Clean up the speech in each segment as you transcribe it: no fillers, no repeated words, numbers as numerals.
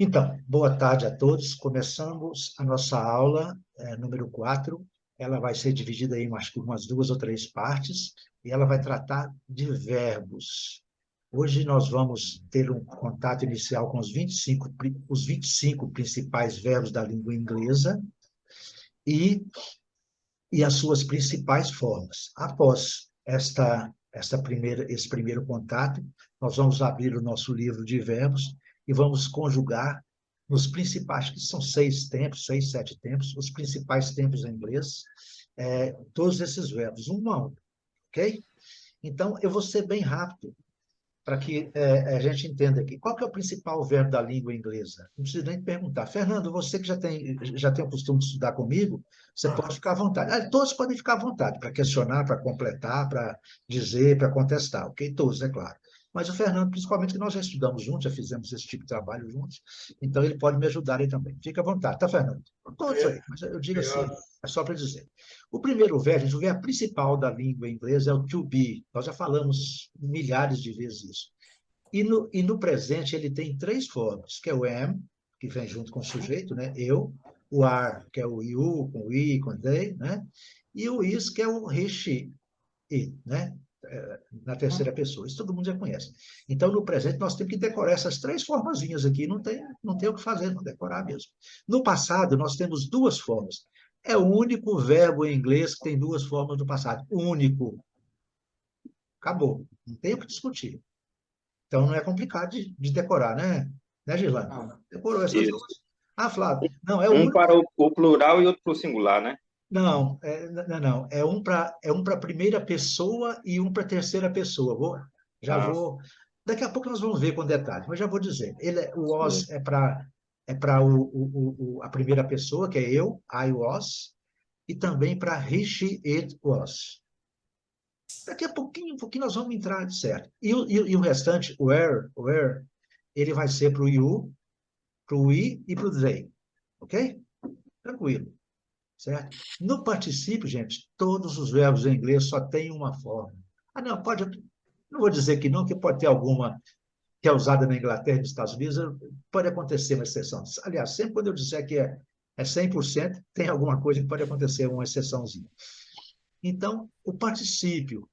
Então, boa tarde a todos. Começamos a nossa aula número 4. Ela vai ser dividida em acho que umas duas ou três partes, e ela vai tratar de verbos. Hoje nós vamos ter um contato inicial com os 25 principais verbos da língua inglesa e, e as suas principais formas. Após esse primeiro contato, nós vamos abrir o nosso livro de verbos e vamos conjugar nos principais, que são seis tempos, seis, sete tempos, os principais tempos em inglês, todos esses verbos, um a um, ok? Então, eu vou ser bem rápido, para que a gente entenda aqui. Qual que é o principal verbo da língua inglesa? Não precisa nem perguntar. Fernando, você que já tem o costume de estudar comigo, você pode ficar à vontade. Todos podem ficar à vontade para questionar, para completar, para dizer, para contestar, ok? Todos, é claro. Mas o Fernando, principalmente, que nós já estudamos juntos, já fizemos esse tipo de trabalho juntos, então ele pode me ajudar aí também. Fica à vontade, tá, Fernando? Todos aí, mas eu digo assim, é só para dizer. O primeiro verbo, o verbo principal da língua inglesa é o to be. Nós já falamos milhares de vezes isso. E no presente ele tem três formas, que é o am, que vem junto com o sujeito, né? Eu, o are, que é o you, com o i, com o they, né? E o is, que é o he, she, it, né? Na terceira pessoa. Isso todo mundo já conhece. Então, no presente, nós temos que decorar essas três formazinhas aqui, não tem o que fazer, não decorar mesmo. No passado, nós temos duas formas. É o único verbo em inglês que tem duas formas no passado. Único. Acabou. Não tem o que discutir. Então, não é complicado de decorar, né? Né, Girlane? Decorou essas Isso. duas. Ah, Flávio, não, é o Um único. para o plural e outro para o singular, né? Não, não. É um para a primeira pessoa e um para a terceira pessoa. Já Ah, vou. Daqui a pouco nós vamos ver com detalhes, mas já vou dizer. O sim. was é para a primeira pessoa, que é eu, I was, e também para he, she, it was. Daqui a pouquinho nós vamos entrar, certo? E o restante, where, ele vai ser para o you, para o we e para o they. Ok? Tranquilo, certo? No particípio, gente, todos os verbos em inglês só têm uma forma. Ah, não, pode. Não vou dizer que não, que pode ter alguma que é usada na Inglaterra e nos Estados Unidos, pode acontecer uma exceção. Aliás, sempre quando eu disser que é 100%, tem alguma coisa que pode acontecer, uma exceçãozinha. Então, o particípio,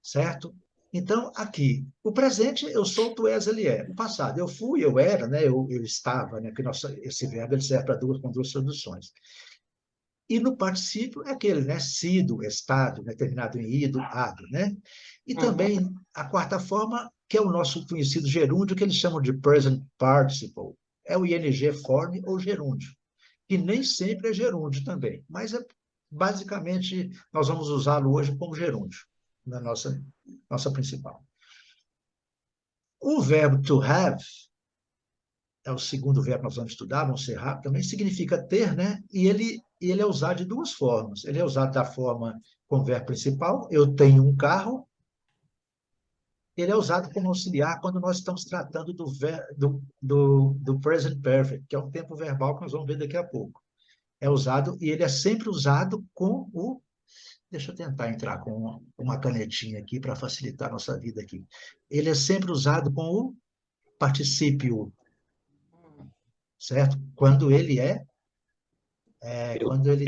certo? Então, aqui, o presente, eu sou, tu és, ele é. O passado, eu fui, eu era, né? Eu estava, né? Que esse verbo ele serve com duas traduções. E no particípio é aquele, né? Sido, estado, né? Terminado em ido, ado, né? E também a quarta forma, que é o nosso conhecido gerúndio, que eles chamam de present participle. É o ing form ou gerúndio, que nem sempre é gerúndio também, mas basicamente nós vamos usá-lo hoje como gerúndio, na nossa principal. O verbo to have é o segundo verbo que nós vamos estudar, vamos ser rápido, também significa ter, né? E ele é usado de duas formas. Ele é usado da forma com o verbo principal, eu tenho um carro. Ele é usado como auxiliar quando nós estamos tratando do present perfect, que é um tempo verbal que nós vamos ver daqui a pouco. É usado, e ele é sempre usado com o. Deixa eu tentar entrar com uma canetinha aqui para facilitar a nossa vida aqui. Ele é sempre usado com o particípio, certo? Eu, Quando ele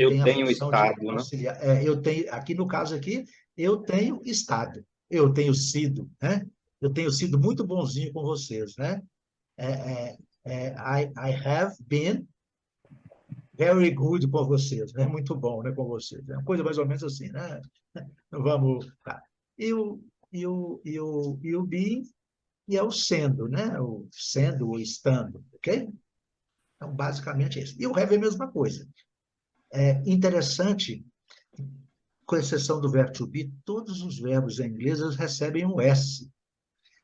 eu tem a tenho função de estado, né? auxiliar. Eu tenho, aqui no caso aqui, eu tenho estado, eu tenho sido, né? Eu tenho sido muito bonzinho com vocês, né? I have been very good com vocês, né? Muito bom, né, com vocês. É uma coisa mais ou menos assim, né? Vamos. Tá. E o being, e é o sendo, né? O sendo ou estando, ok? Então, basicamente é isso. E o have é a mesma coisa. É interessante, com exceção do verbo to be, todos os verbos em inglês recebem um S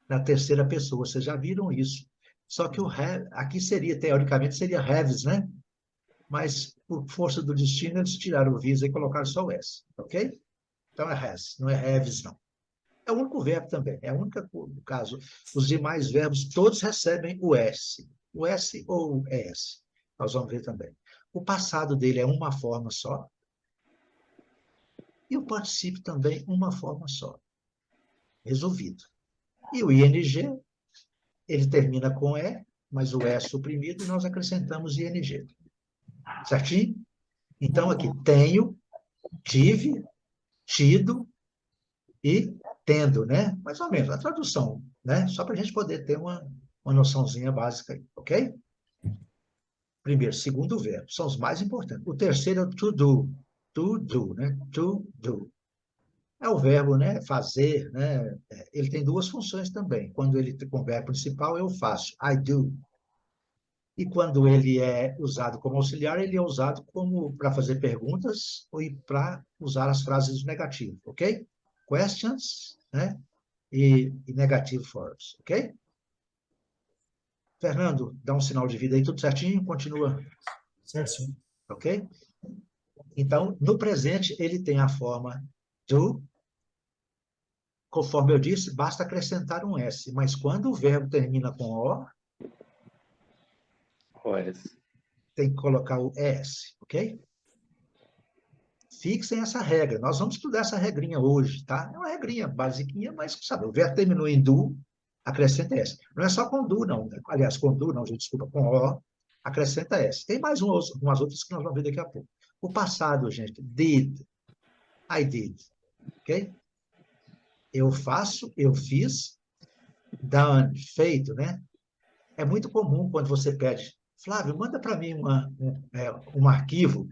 na terceira pessoa. Vocês já viram isso? Só que o have, aqui seria, teoricamente, seria haves, né? Mas, por força do destino, eles tiraram o visa e colocaram só o S, ok? Então é has, não é haves, não. É o único verbo também, é o único caso. Os demais verbos todos recebem o S. O S ou o ES. Nós vamos ver também. O passado dele é uma forma só. E o particípio também uma forma só. Resolvido. E o ING, ele termina com E, mas o S suprimido, e nós acrescentamos ING. Certinho? Então, aqui, tenho, tive, tido e tendo, né? Mais ou menos, a tradução, né? Só para a gente poder ter uma noçãozinha básica aí, ok? Primeiro, segundo verbo, são os mais importantes. O terceiro é o to do, né? To do. É o verbo, né? Fazer, né? Ele tem duas funções também. Quando ele com o verbo principal, eu faço, I do. E quando ele é usado como auxiliar, ele é usado como para fazer perguntas ou para usar as frases negativas, ok? Questions, né? E negative forms, ok? Fernando, dá um sinal de vida aí, tudo certinho? Continua, Certo, senhor. ok? Então, no presente, ele tem a forma do, conforme eu disse, basta acrescentar um S, mas quando o verbo termina com O, OS. tem que colocar o ES, ok? Fixem essa regra. Nós vamos estudar essa regrinha hoje, tá? É uma regrinha basiquinha, mas, sabe, o verbo terminou em do, acrescenta S. Não é só com do, não. Aliás, com do, não, gente, desculpa, com O, acrescenta S. Tem mais umas outras que nós vamos ver daqui a pouco. O passado, gente, did, I did, ok? Eu faço, eu fiz, done, feito, né? É muito comum quando você pede, Flávio, manda para mim um arquivo,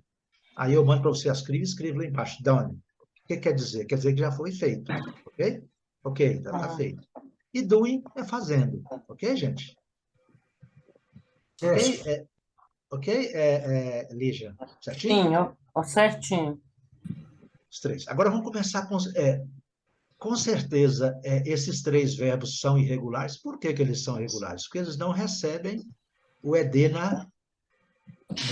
aí eu mando para você escreve lá embaixo, done. O que quer dizer? Quer dizer que já foi feito, ok? Ok, já está feito. E doing é fazendo, ok, gente? Ok? Certo. Ok, Lígia? Certinho? Sim, ó, certinho. Os três. Agora vamos começar com certeza, esses três verbos são irregulares. Por que eles são irregulares? Porque eles não recebem o ED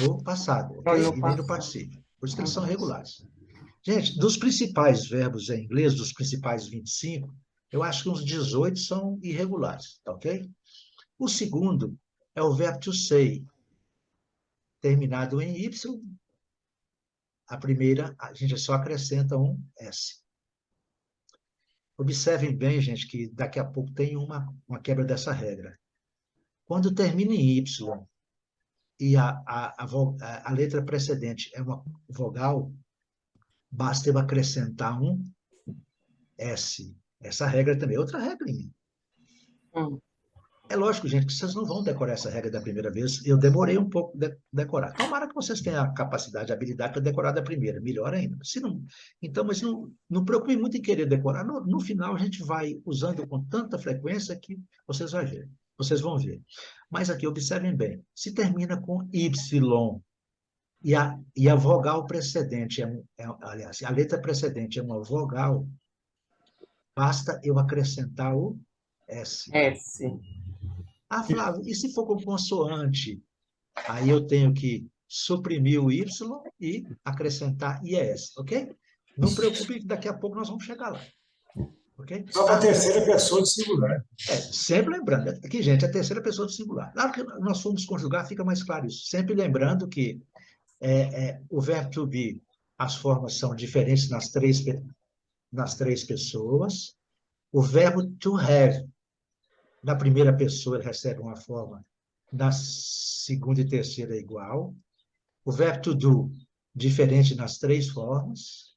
no passado, ok? No E nem no passado. particípio. Por isso que eles são regulares. Gente, dos principais verbos em inglês, dos principais 25, eu acho que uns 18 são irregulares, tá ok? O segundo é o verbo to say, terminado em Y. A primeira, a gente só acrescenta um S. Observem bem, gente, que daqui a pouco tem uma quebra dessa regra. Quando termina em Y e a letra precedente é uma vogal, basta eu acrescentar um S. Essa regra também é outra regrinha. Hum. É lógico, gente, que vocês não vão decorar essa regra da primeira vez. Eu demorei um pouco de decorar. Tomara que vocês tenham a capacidade, a habilidade para decorar da primeira. Melhor ainda. Se não, então, mas não preocupe muito em querer decorar. No final, a gente vai usando com tanta frequência que vocês vão ver. Vocês vão ver. Mas aqui, observem bem. Se termina com Y e a vogal precedente, aliás, a letra precedente é uma vogal, basta eu acrescentar o S. S. Ah, Flávio, e se for com consoante? Aí eu tenho que suprimir o Y e acrescentar IES, ok? Não preocupe que daqui a pouco nós vamos chegar lá, ok? Só para a terceira pessoa de singular. Sempre lembrando, aqui, gente, a terceira pessoa do singular. Na hora que nós formos conjugar, fica mais claro isso. Sempre lembrando que o verbo to be, as formas são diferentes nas três pessoas. O verbo to have, na primeira pessoa, ele recebe uma forma, na segunda e terceira é igual. O verbo to do, diferente nas três formas.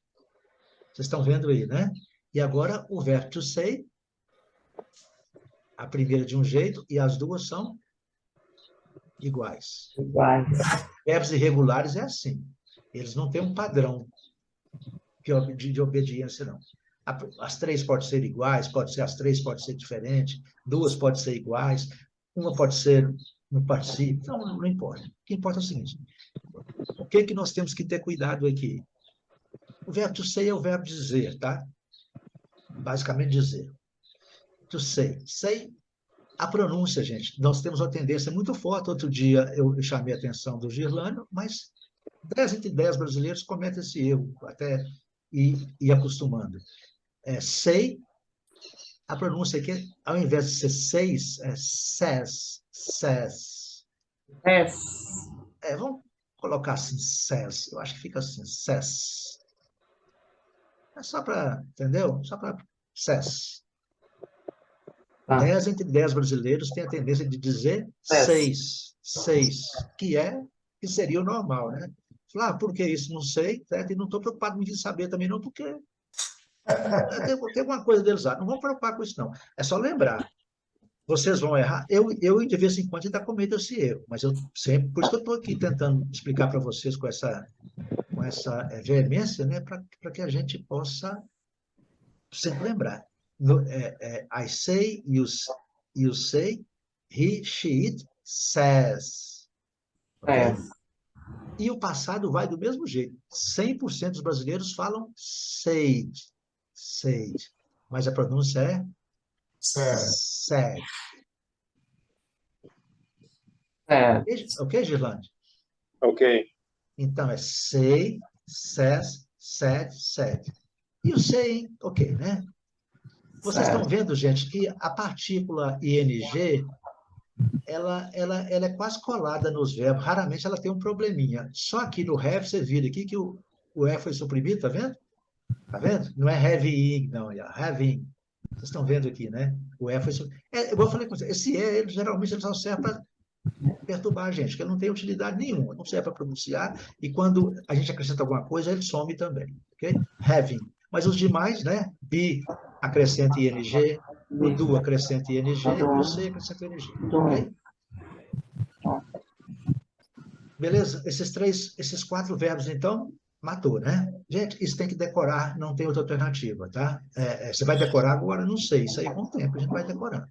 Vocês estão vendo aí, né? E agora o verbo to say, a primeira de um jeito e as duas são iguais. Iguais. Verbos irregulares é assim. Eles não têm um padrão de obediência, não. As três podem ser iguais, as três podem ser diferentes, duas podem ser iguais, uma pode ser no particípio. Não importa. O que importa é o seguinte: o que nós temos que ter cuidado aqui? O verbo to say é o verbo dizer, tá? Basicamente dizer. To say. Say, a pronúncia, gente. Nós temos uma tendência muito forte. Outro dia eu chamei a atenção do Girlânio, mas 10 entre 10 brasileiros cometem esse erro, até ir acostumando. Say, a pronúncia aqui, ao invés de ser seis, é says, says. S. Vamos colocar assim, says. Eu acho que fica assim, says. É só para, entendeu? Só para says. Tá. 10 entre 10 brasileiros têm a tendência de dizer 6. 6, que seria o normal, né? Falar, por que isso? Não sei, certo? E não estou preocupado em saber também, não, porque tem alguma coisa deles lá. Não vamos preocupar com isso, não. É só lembrar. Vocês vão errar. Eu de vez em quando, ainda cometo esse erro, mas eu sempre. Por isso que eu estou aqui tentando explicar para vocês com essa veemência, né? Para que a gente possa sempre lembrar. I say, you say, he, she, it, says. Ok? É. E o passado vai do mesmo jeito. 100% dos brasileiros falam said. Said. Mas a pronúncia é Certo. said. É. Ok, Girlande? Ok. Então é say, says, said, said. E o saying, ok, né? Vocês estão vendo, gente, que a partícula ing, ela é quase colada nos verbos. Raramente ela tem um probleminha. Só aqui no have, você vira aqui que o E foi suprimido, tá vendo? Tá vendo? Não é having, não, é having. Vocês estão vendo aqui, né? O E foi suprimido. Igual eu falei com você, esse E, geralmente, ele só serve para perturbar a gente, porque ele não tem utilidade nenhuma, não serve para pronunciar, e quando a gente acrescenta alguma coisa, ele some também, ok? Having. Mas os demais, né? Be acrescenta ing, o do acrescenta ing, e o say acrescenta ing, ok? Beleza? Esses 4 verbos, então, matou, né? Gente, isso tem que decorar, não tem outra alternativa, tá? Você vai decorar agora? Não sei, isso aí com o tempo a gente vai decorando.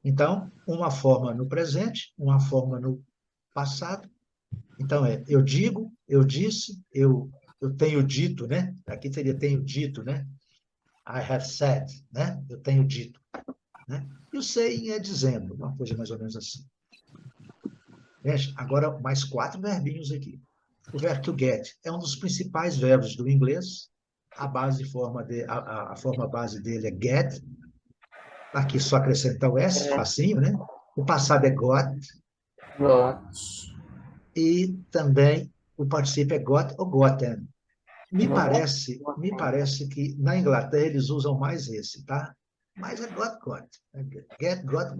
Então, uma forma no presente, uma forma no passado. Então, eu digo, eu disse, eu tenho dito, né? Aqui seria tenho dito, né? I have said, né? Eu tenho dito, né? E o saying é dizendo, uma coisa mais ou menos assim. Gente, agora mais 4 verbinhos aqui. O verbo to get é um dos principais verbos do inglês. A forma base dele é get. Aqui só acrescentar o S, facinho, né? O passado é got. Got. E também o particípio é got ou gotten. Me parece que na Inglaterra eles usam mais esse, tá? Mas é got. Get, got.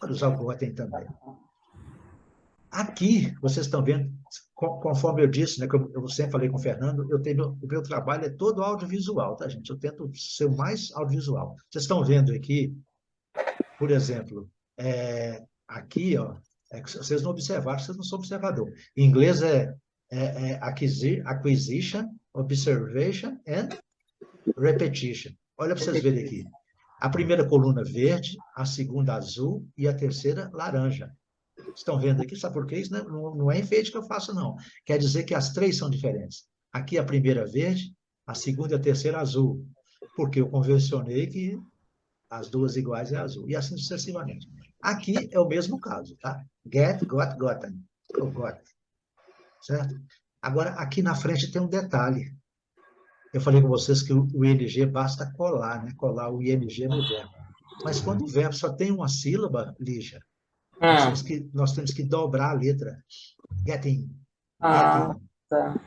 Pode usar o gotten também. Aqui, vocês estão vendo, conforme eu disse, né, que eu sempre falei com o Fernando, o meu trabalho é todo audiovisual, tá, gente? Eu tento ser o mais audiovisual. Vocês estão vendo aqui, por exemplo, aqui, ó, vocês não observaram, vocês não são observador. Em inglês é acquisition, observation and repetition. Olha para vocês verem aqui. A primeira coluna verde, a segunda azul e a terceira laranja. Estão vendo aqui? Sabe por quê? Isso não é enfeite que eu faço, não. Quer dizer que as 3 são diferentes. Aqui a primeira verde, a segunda e a terceira azul. Porque eu convencionei que as 2 iguais é azul. E assim sucessivamente. Aqui é o mesmo caso, tá? Get, got, gotten. Ou got. Certo? Agora, aqui na frente tem um detalhe. Eu falei com vocês que o ing basta colar, né? Colar o ing no verbo. Mas quando o verbo só tem uma sílaba, Lígia, nós temos que dobrar a letra. Getting. Getting. Tá.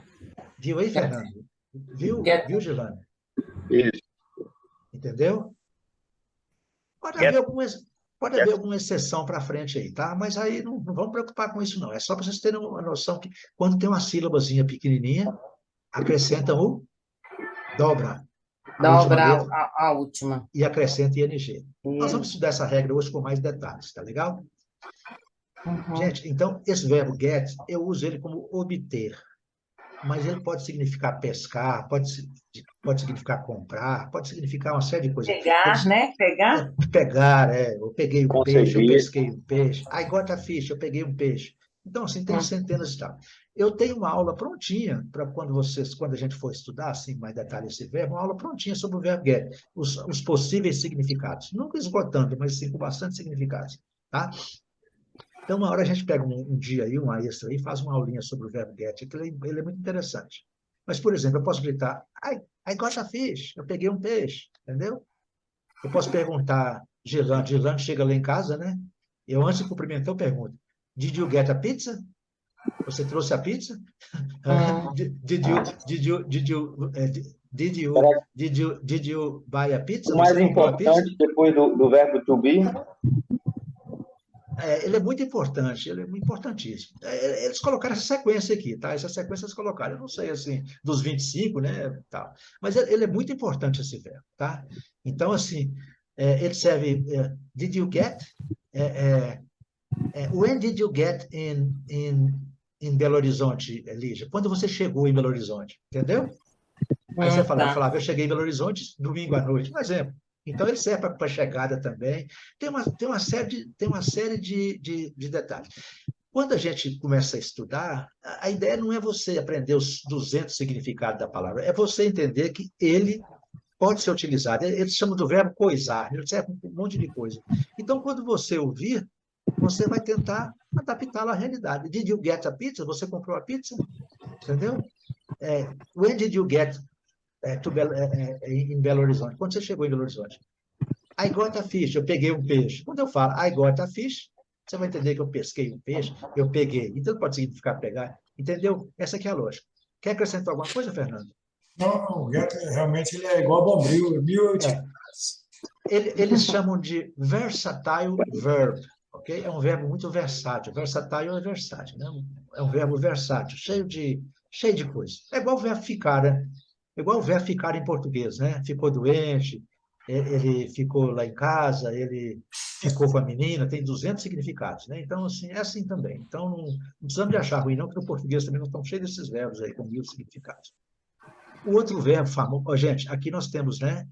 Viu aí, Fernando? Viu, Giovanni? Isso. Entendeu? Pode haver alguma exceção para frente aí, tá? Mas aí não vamos preocupar com isso, não. É só para vocês terem uma noção que quando tem uma sílabazinha pequenininha, acrescenta o dobra. Dobra a última. E acrescenta ing. Nós vamos estudar essa regra hoje com mais detalhes, tá legal? Uhum. Gente, então, esse verbo get, eu uso ele como obter. Mas ele pode significar pescar, pode significar comprar, pode significar uma série de coisas. Pegar, né? Pegar? Pegar, eu peguei um peixe, eu Conseguir. pesquei um peixe. I got a fish, eu peguei um peixe. Então, assim, tem centenas de tal. Eu tenho uma aula prontinha para quando a gente for estudar, assim, mais detalhes esse verbo, uma aula prontinha sobre o verbo get, os possíveis significados. Nunca esgotando, mas sim com bastante significados, tá? Então, uma hora a gente pega um dia aí, uma extra aí, faz uma aulinha sobre o verbo get, que ele é muito interessante. Mas, por exemplo, eu posso gritar, I got a fish, eu peguei um peixe, entendeu? Eu posso perguntar, Girlande chega lá em casa, né? Eu, antes de cumprimentar, eu pergunto, did you get a pizza? Você trouxe a pizza? did you buy a pizza? O mais Você comprou a pizza? importante depois do verbo to be, Ele é muito importante, ele é muito importantíssimo. Eles colocaram essa sequência aqui, tá? Essa sequência eles colocaram, eu não sei, assim, dos 25, né, tal. Mas ele é muito importante, esse verbo, tá? Então, assim, ele serve, did you get? When did you get in Belo Horizonte, Lígia? Quando você chegou em Belo Horizonte, entendeu? Aí você Tá. falava, eu cheguei em Belo Horizonte domingo à noite, um exemplo. Então, ele serve para chegada também. Tem uma série de detalhes. Quando a gente começa a estudar, a ideia não é você aprender os 200 significados da palavra, é você entender que ele pode ser utilizado. Eles chamam do verbo coisar, ele serve para um monte de coisa. Então, quando você ouvir, você vai tentar adaptá-lo à realidade. Did you get a pizza? Você comprou a pizza? Entendeu? When did you get em Belo Horizonte? Quando você chegou em Belo Horizonte? I got a fish, eu peguei um peixe. Quando eu falo I got a fish, você vai entender que eu pesquei um peixe, eu peguei. Então, pode significar pegar. Entendeu? Essa aqui é a lógica. Quer acrescentar alguma coisa, Fernando? Não, o get realmente ele é igual a Bombril, mil É. Eles chamam de versatile verb, ok? É um verbo muito versátil. Versatile é versátil, né? É um verbo versátil, cheio de coisa. É igual o verbo ficar, né? É igual o verbo ficar em português, né? Ficou doente, ele ficou lá em casa, ele ficou com a menina, tem 200 significados, né? Então, assim, é assim também. Então, não precisamos de achar ruim, não, porque o português também não está cheio desses verbos aí, com 1000 significados. O outro verbo famoso... Gente, aqui nós temos, né?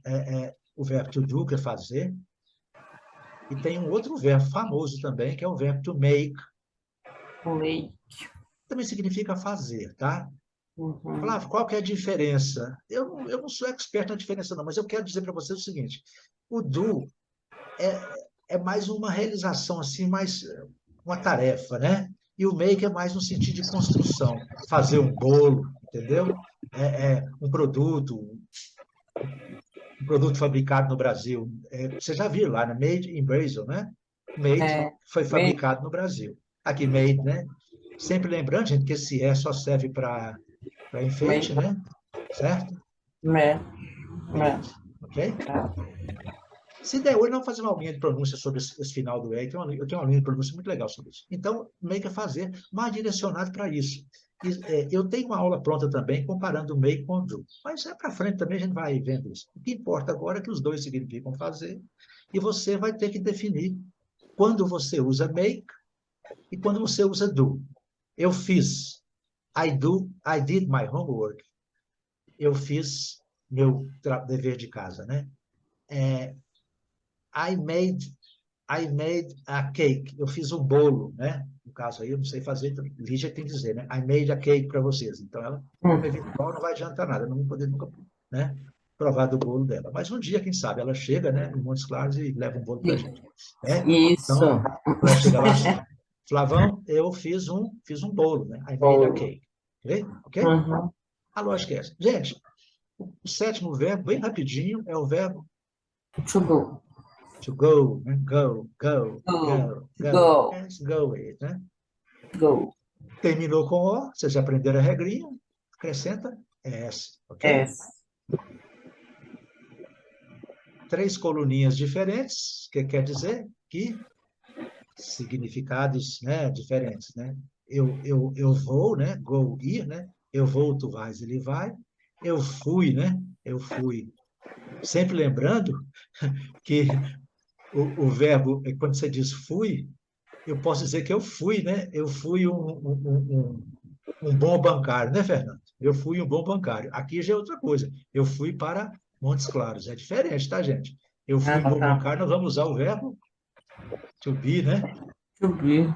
O verbo to do, que é fazer, e tem um outro verbo famoso também, que é o verbo to make. Também significa fazer, tá? Flávio, qual que é a diferença? Eu não sou expert na diferença, não, mas eu quero dizer para vocês o seguinte: o do é mais uma realização, assim, mais uma tarefa, né? E o make é mais no sentido de construção. Fazer um bolo, entendeu? Um produto fabricado no Brasil. Você já viu lá, né? Made in Brazil, né? Made foi fabricado no Brasil. Aqui, made, né? Sempre lembrando, gente, que esse só serve para enfeite, né? Certo? Ok? Se der hoje, nós vamos fazer uma linha de pronúncia sobre esse final do eu tenho uma linha de pronúncia muito legal sobre isso. Então, make é fazer, mas direcionado para isso. Eu tenho uma aula pronta também, comparando o make com o do. Mas para frente também a gente vai vendo isso. O que importa agora é que os dois significam fazer, e você vai ter que definir quando você usa make e quando você usa do. Eu fiz. I did my homework. Eu fiz meu dever de casa, né? I made a cake. Eu fiz um bolo, né? No caso aí, eu não sei fazer, então, Lígia tem que dizer, né? I made a cake para vocês. Então, ela, eventual, não vai adiantar nada. Eu não vou poder nunca, né, provar do bolo dela. Mas um dia, quem sabe, ela chega, né, em Montes Claros e leva um bolo para a gente. Isso. Então, ela chega lá assim, Flavão, eu fiz um bolo, né? I made a cake. Ok? A lógica é essa. Gente, o sétimo verbo, bem rapidinho, é o verbo To go. to go, né? Go. Let's go it, né? Go. Terminou com O, vocês já aprenderam a regrinha, acrescenta S, ok? 3 coluninhas diferentes, que quer dizer que significados, né, diferentes, né? Eu vou, né? Go, ir, né? Eu vou, tu vais, ele vai. Eu fui, né? Eu fui. Sempre lembrando que o verbo, quando você diz fui, eu posso dizer que eu fui, né? Eu fui um bom bancário, né, Fernando? Eu fui um bom bancário. Aqui já é outra coisa. Eu fui para Montes Claros. É diferente, tá, gente? Eu fui um bom bancário, nós vamos usar o verbo to be, né? To be.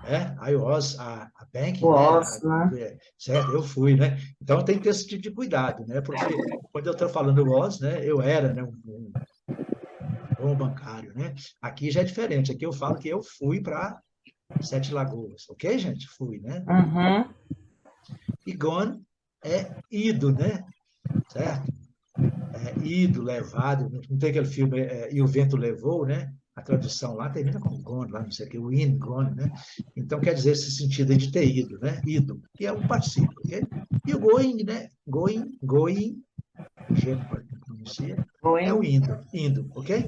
I was a bank, Was, né? Certo? Eu fui, né? Então tem que ter esse tipo de cuidado, né? Porque quando eu estou falando was, né? Eu era, né? Um bom bancário, né? Aqui já é diferente. Aqui eu falo que eu fui para Sete Lagoas, ok, gente? Fui, né? E gone é ido, né? Certo? Ido, levado. Não tem aquele filme E o Vento Levou, né? A tradução lá termina com gone, lá não sei o que, in, gone, né? Então quer dizer esse sentido aí de ter ido, né? Ido, que é um particípio, ok? E o going, né? Going G não pronuncia, é o Going. indo, ok?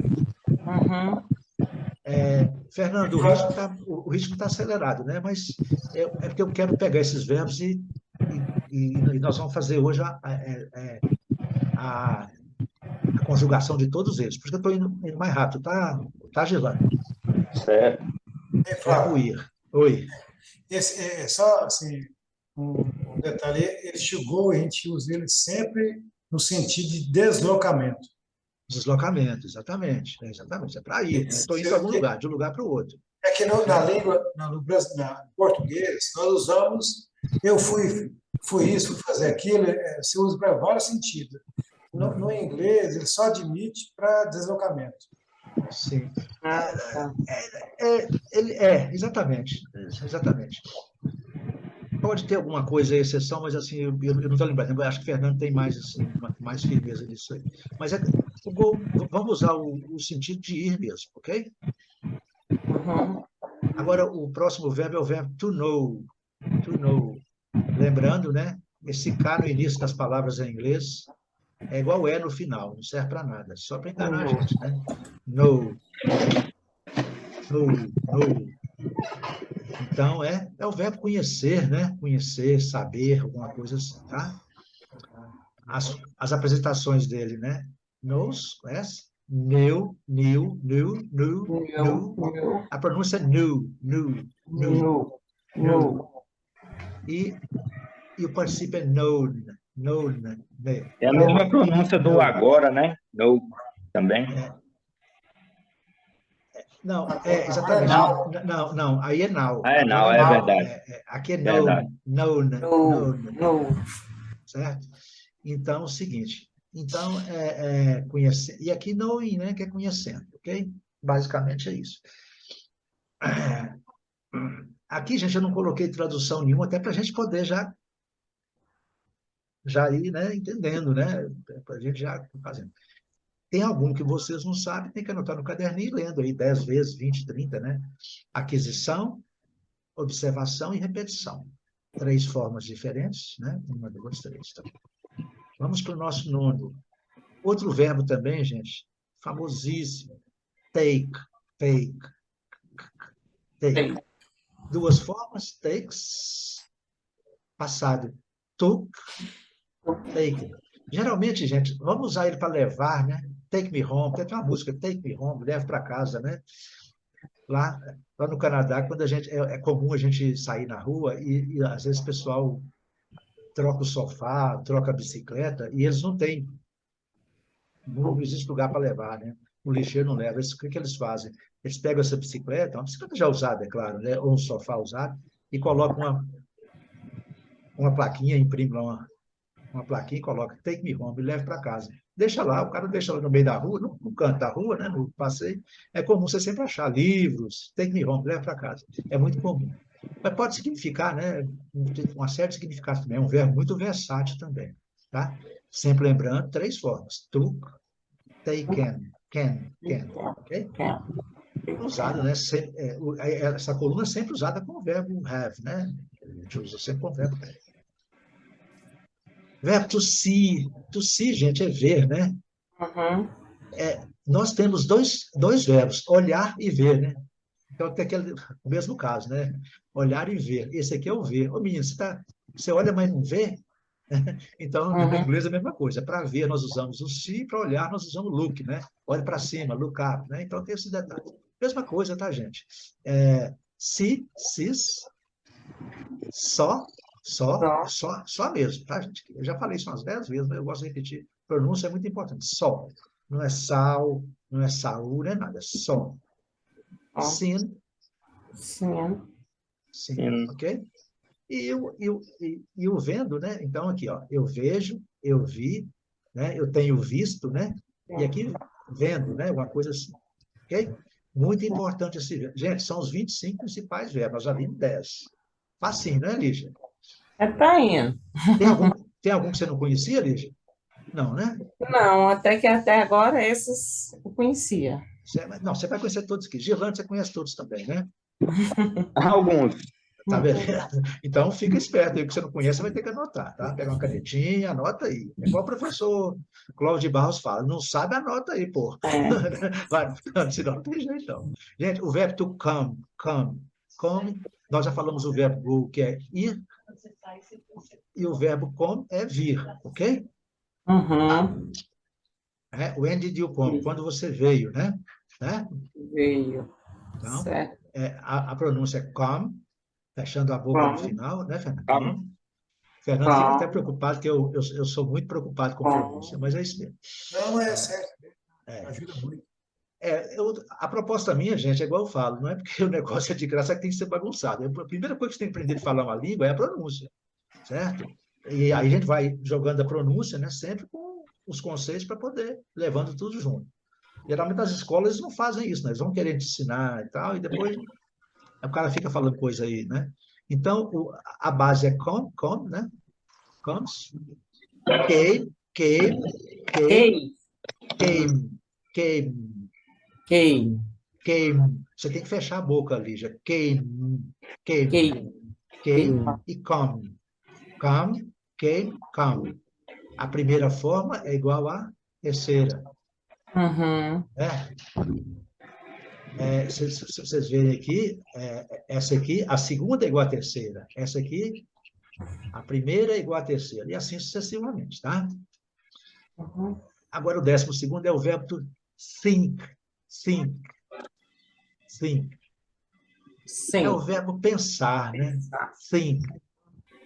Uhum. Fernando, o ritmo tá acelerado, né? Mas é porque eu quero pegar esses verbos e nós vamos fazer hoje a, a conjugação de todos eles. Por isso que eu estou indo mais rápido, tá, Gilvan? Certo. Verbo Flávio, ir. Oi. esse é só assim, um detalhe, esse to go, a gente usa ele sempre no sentido de deslocamento. Deslocamento, exatamente. Exatamente. É para ir, né? Estou indo para algum lugar, de um lugar para o outro. É que na Certo? língua, no português, nós usamos eu fui isso, fui fazer aquilo, se usa para vários sentidos. No Uhum. inglês, ele só admite para deslocamento. Sim. Ah, tá. Exatamente. Exatamente. Pode ter alguma coisa, exceção, mas assim, eu não estou lembrando. Eu acho que o Fernando tem mais, assim, mais firmeza nisso aí. Mas vamos usar o sentido de ir mesmo, ok? Uhum. Agora, o próximo verbo é o verbo to know. To know. Lembrando, né? Esse K no início das palavras em inglês é igual é no final, não serve para nada, só para enganar a Uhum. gente, né? Know, know. Então, é o verbo conhecer, né? Conhecer, saber, alguma coisa assim, tá? As apresentações dele, né? Knows, conhece? No, knew. no, A pronúncia é new. no, Knew. no. E, e o particípio é known, né? É a Ok? mesma pronúncia do Known. agora, né? No também. É, não, Agora é exatamente. now. Não, aí é now. Ah, é Agora não, é é now. verdade. Aqui é Verdade. No, no. certo? Então, é o seguinte. Então, conhecer. E aqui knowing, né, que é conhecendo, ok? Basicamente é isso. Aqui, gente, eu não coloquei tradução nenhuma, até para a gente poder já ir, né, entendendo, né? Para a gente já fazendo. Tem algum que vocês não sabem, tem que anotar no caderninho e lendo aí 10 vezes, 20, 30, né? Aquisição, observação e repetição. 3 formas diferentes, né? Uma, duas, três. Tá? Vamos para o nosso nono. Outro verbo também, gente, famosíssimo. Take, take, take. Tem. 2 formas, takes, passado. Took, take. Geralmente, gente, vamos usar ele para levar, né? Take me home. Tem uma música, Take me home, leve para casa, né? Lá, lá no Canadá, quando a gente é comum a gente sair na rua e às vezes o pessoal troca o sofá, troca a bicicleta e eles não existe lugar para levar, né? O lixeiro não leva. O que eles fazem? Eles pegam essa bicicleta, uma bicicleta já usada, é claro, né? Ou um sofá usado, e colocam uma plaquinha, imprimem lá uma plaquinha e coloca Take me home, e leva para casa. Deixa lá, o cara deixa lá no meio da rua, no canto da rua, né, no passeio. É comum você sempre achar livros, Take me home, leva para casa. É muito comum. Mas pode significar, né, uma série de significados também. É um verbo muito versátil também. Tá? Sempre lembrando, 3 formas. Took, taken, can. Ok? Usado, né? Essa coluna é sempre usada com o verbo have, né? A gente usa sempre com o verbo have. Verbo to see. To see, gente, é ver, né? Uhum. Nós temos dois verbos, olhar e ver, né? Então, tem o mesmo caso, né? Olhar e ver. Esse aqui é o ver. Ô, menino, você olha, mas não vê? Então, no Uhum. inglês é a mesma coisa. Para ver, nós usamos o see, para olhar, nós usamos o look, né? Olha para cima, look up, né? Então, tem esse detalhe. Mesma coisa, tá, gente? See, sees, só, Só. só mesmo, tá, gente? Eu já falei isso umas 10 vezes, mas eu gosto de repetir. Pronúncia é muito importante. Só. Não é sal, não é saúl, não é nada. É só. Ó. Sin, Sim. sim, Sim. ok? E o vendo, né? Então, aqui, ó, eu vejo, eu vi, né? Eu tenho visto, né? E aqui, vendo, né? Uma coisa assim, ok? Muito importante esse verbo. Gente, são os 25 principais verbos, nós já vimos 10. Facinho, né, Lígia? Tá indo. Tem algum que você não conhecia, Lígia? Não, né? Não, até que até agora esses eu conhecia. Não, você vai conhecer todos aqui. Girlando, você conhece todos também, né? Alguns. Tá vendo? Então, fica esperto aí, o que você não conhece, você vai ter que anotar, tá? Pega uma canetinha, anota aí. É igual o professor Cláudio de Barros fala, não sabe, anota aí, pô. Vai, senão não tem jeito, não. Gente, o verbo to come, nós já falamos o verbo go, que é ir, e o verbo come é vir, ok? Uhum. When did you come? Quando você veio, né? Veio. Então, Certo. a pronúncia é come, fechando a boca no Come. final, né, Fernando? Come. Fernando fica até Come. preocupado, que eu sou muito preocupado com pronúncia, mas é isso mesmo. Não, é certo. É. Ajuda muito. A proposta minha, gente, é igual eu falo, não é porque o negócio é de graça que tem que ser bagunçado. A primeira coisa que você tem que aprender a falar uma língua é a pronúncia, certo? E aí a gente vai jogando a pronúncia, né, sempre com os conceitos para poder levando tudo junto. Geralmente as escolas não fazem isso, né? Eles vão querer te ensinar e tal, e depois o cara fica falando coisa aí, né? Então, a base é come, né? Comes, came, Quem? came. Você tem que fechar a boca ali, já. Came, Quem? e come. Come, came, come. A primeira forma é igual à terceira. Uhum. Se vocês verem aqui, essa aqui, a segunda é igual à terceira. Essa aqui, a primeira é igual à terceira. E assim sucessivamente, tá? Uhum. Agora, o 12º é o verbo to think. É o Sim. verbo pensar, né? Think.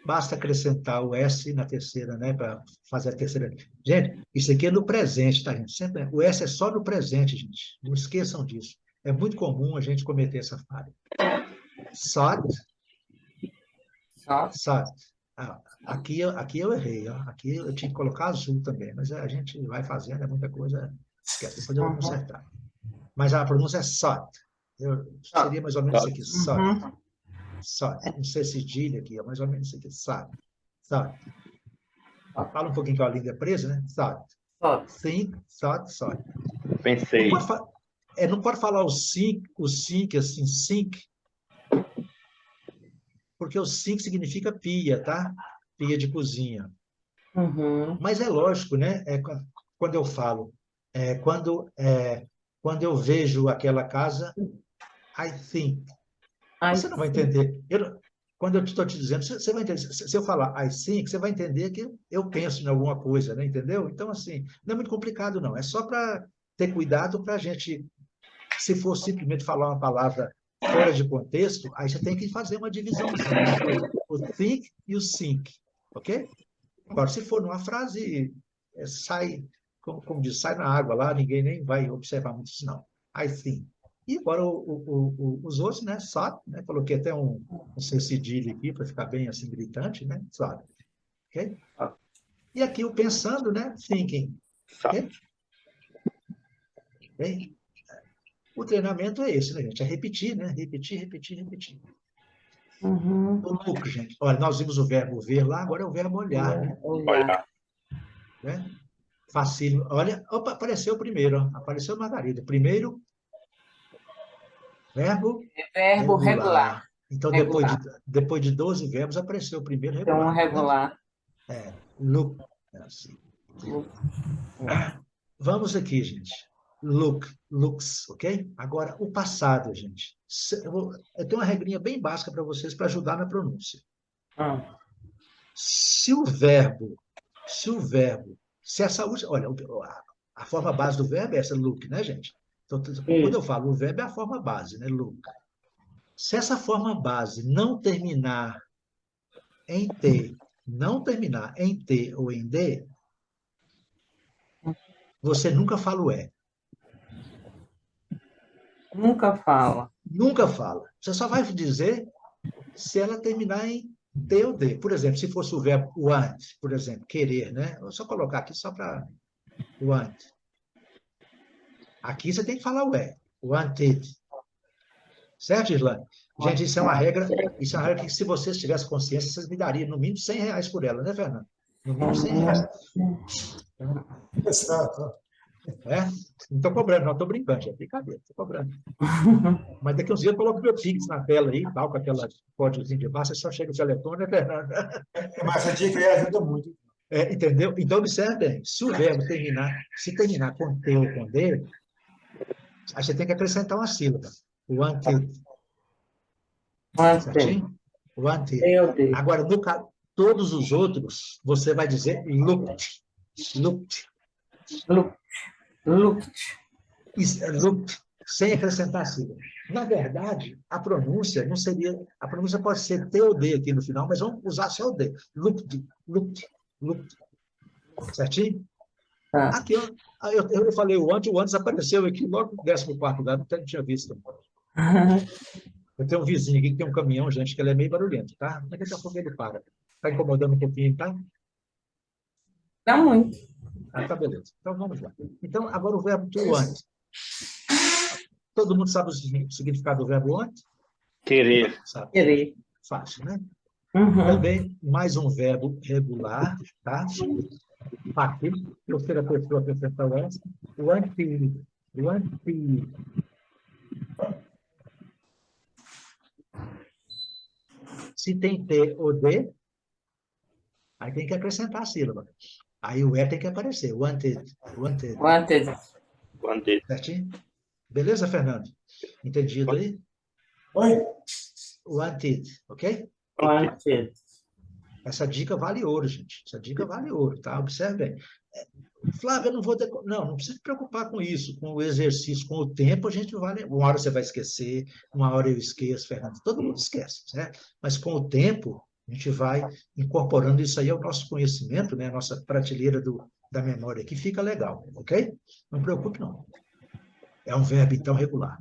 Basta acrescentar o S na terceira, né? Para fazer a terceira. Gente, isso aqui é no presente, tá, gente? Sempre, o S é só no presente, gente. Não esqueçam disso. É muito comum a gente cometer essa falha. Thought. Aqui eu errei. Ó. Aqui eu tinha que colocar azul também, mas a gente vai fazendo, é muita coisa. Esquece, depois eu vou consertar. Mas a pronúncia é thought. Seria mais ou menos isso aqui, thought. Thought. Não sei se cedilha aqui, é mais ou menos isso aqui, thought. Fala um pouquinho com a língua presa, né? Thought. Think, thought. Pensei. Não pode falar o think assim, think, porque o think significa pia, tá? Pia de cozinha. Uhum. Mas é lógico, né? Quando eu falo, quando eu vejo aquela casa, I think. Você não vai entender. Quando eu estou te dizendo, você vai entender. Se eu falar I think, você vai entender que eu penso em alguma coisa, né? Entendeu? Então, assim, não é muito complicado, não. É só para ter cuidado para a gente, se for simplesmente falar uma palavra fora de contexto, aí você tem que fazer uma divisãozinha entre o think e o think, ok? Agora, se for numa frase, sai, como diz, sai na água lá, ninguém nem vai observar muito isso, não. I think. E agora os outros, né? Thought, né? Coloquei até um cedilha aqui para ficar bem assim gritante, né? Thought. Ok? E aqui o pensando, né? Thinking. Ok? Bem, o treinamento é esse, né, gente? É repetir, né? Repetir. Uhum. O look, gente. Olha, nós vimos o verbo ver lá, agora é o verbo olhar, né? Olhar. Né? Facílimo. Olha, opa, apareceu primeiro, ó. Apareceu Margarida. Primeiro, verbo Verbo regular. Então, depois de 12 verbos, apareceu o primeiro Então, regular. regular. Look. Assim. Vamos aqui, gente. Looks, ok? Agora, o passado, gente. Eu tenho uma regrinha bem básica para vocês para ajudar na pronúncia. Se essa última, olha, a forma base do verbo é essa, look, né, gente? Então, quando eu falo o verbo é a forma base, né, look. Se essa forma base não terminar em T ou em D, você nunca fala o E. Nunca fala. Nunca fala. Você só vai dizer se ela terminar em T ou D. Por exemplo, se fosse o verbo want, por exemplo, querer, né? Vou só colocar aqui só para want. Aqui você tem que falar o E. Wanted. Certo, Islane? Gente, isso é uma regra que, se vocês tivessem consciência, vocês me dariam no mínimo R$100 por ela, né, Fernando? No mínimo R$100. Exato. É? Não estou cobrando, não, estou brincando, é brincadeira, estou cobrando. Mas daqui uns dias eu coloco meu Pix na tela aí, tal, com aquela códigozinho de barra, você só chega o telefone, né, Fernanda? Mas essa dica aí ajuda muito. Entendeu? Então, observe bem, se o verbo terminar com T ou com D, aí você tem que acrescentar uma sílaba. Wanted, Wanted. certinho? Wanted. Meu Deus. Agora, todos os outros, você vai dizer looked. Looked. Looked. Looked. Looked, sem acrescentar sílaba. Na verdade, a pronúncia não seria... A pronúncia pode ser T ou D aqui no final, mas vamos usar só o D. Looked, looked, looked. Certinho? Tá. Aqui, ó, eu falei o antes apareceu aqui logo no 14º lugar, não tinha visto. Eu tenho um vizinho aqui que tem um caminhão, gente, que ele é meio barulhento, tá? Mas daqui a pouco ele para. Está incomodando um pouquinho, tá? Dá muito. Ah, tá, beleza. Então, vamos lá. Então, agora o verbo to want. Todo mundo sabe o significado do verbo want? Querer. Sabe. Querer. Fácil, né? Uhum. Também, mais um verbo regular, tá? Aqui, terceira pessoa acrescentar o S. Wanted. Wanted. Se tem T ou D, aí tem que acrescentar a sílaba. Aí o E tem que aparecer. Wanted. Wanted. Wanted. Wanted. Certinho? Beleza, Fernando? Entendido aí? Oi? Wanted, ok? Wanted. Essa dica vale ouro, gente. Essa dica vale ouro, tá? Observe bem. Flávio, eu não vou... Não precisa se preocupar com isso, com o exercício, com o tempo, a gente vai... Uma hora você vai esquecer, uma hora eu esqueço, Fernando. Todo mundo esquece, certo? Mas com o tempo, a gente vai incorporando isso aí ao nosso conhecimento, né? A nossa prateleira da memória, que fica legal, ok? Não preocupe, não. É um verbo, então, regular.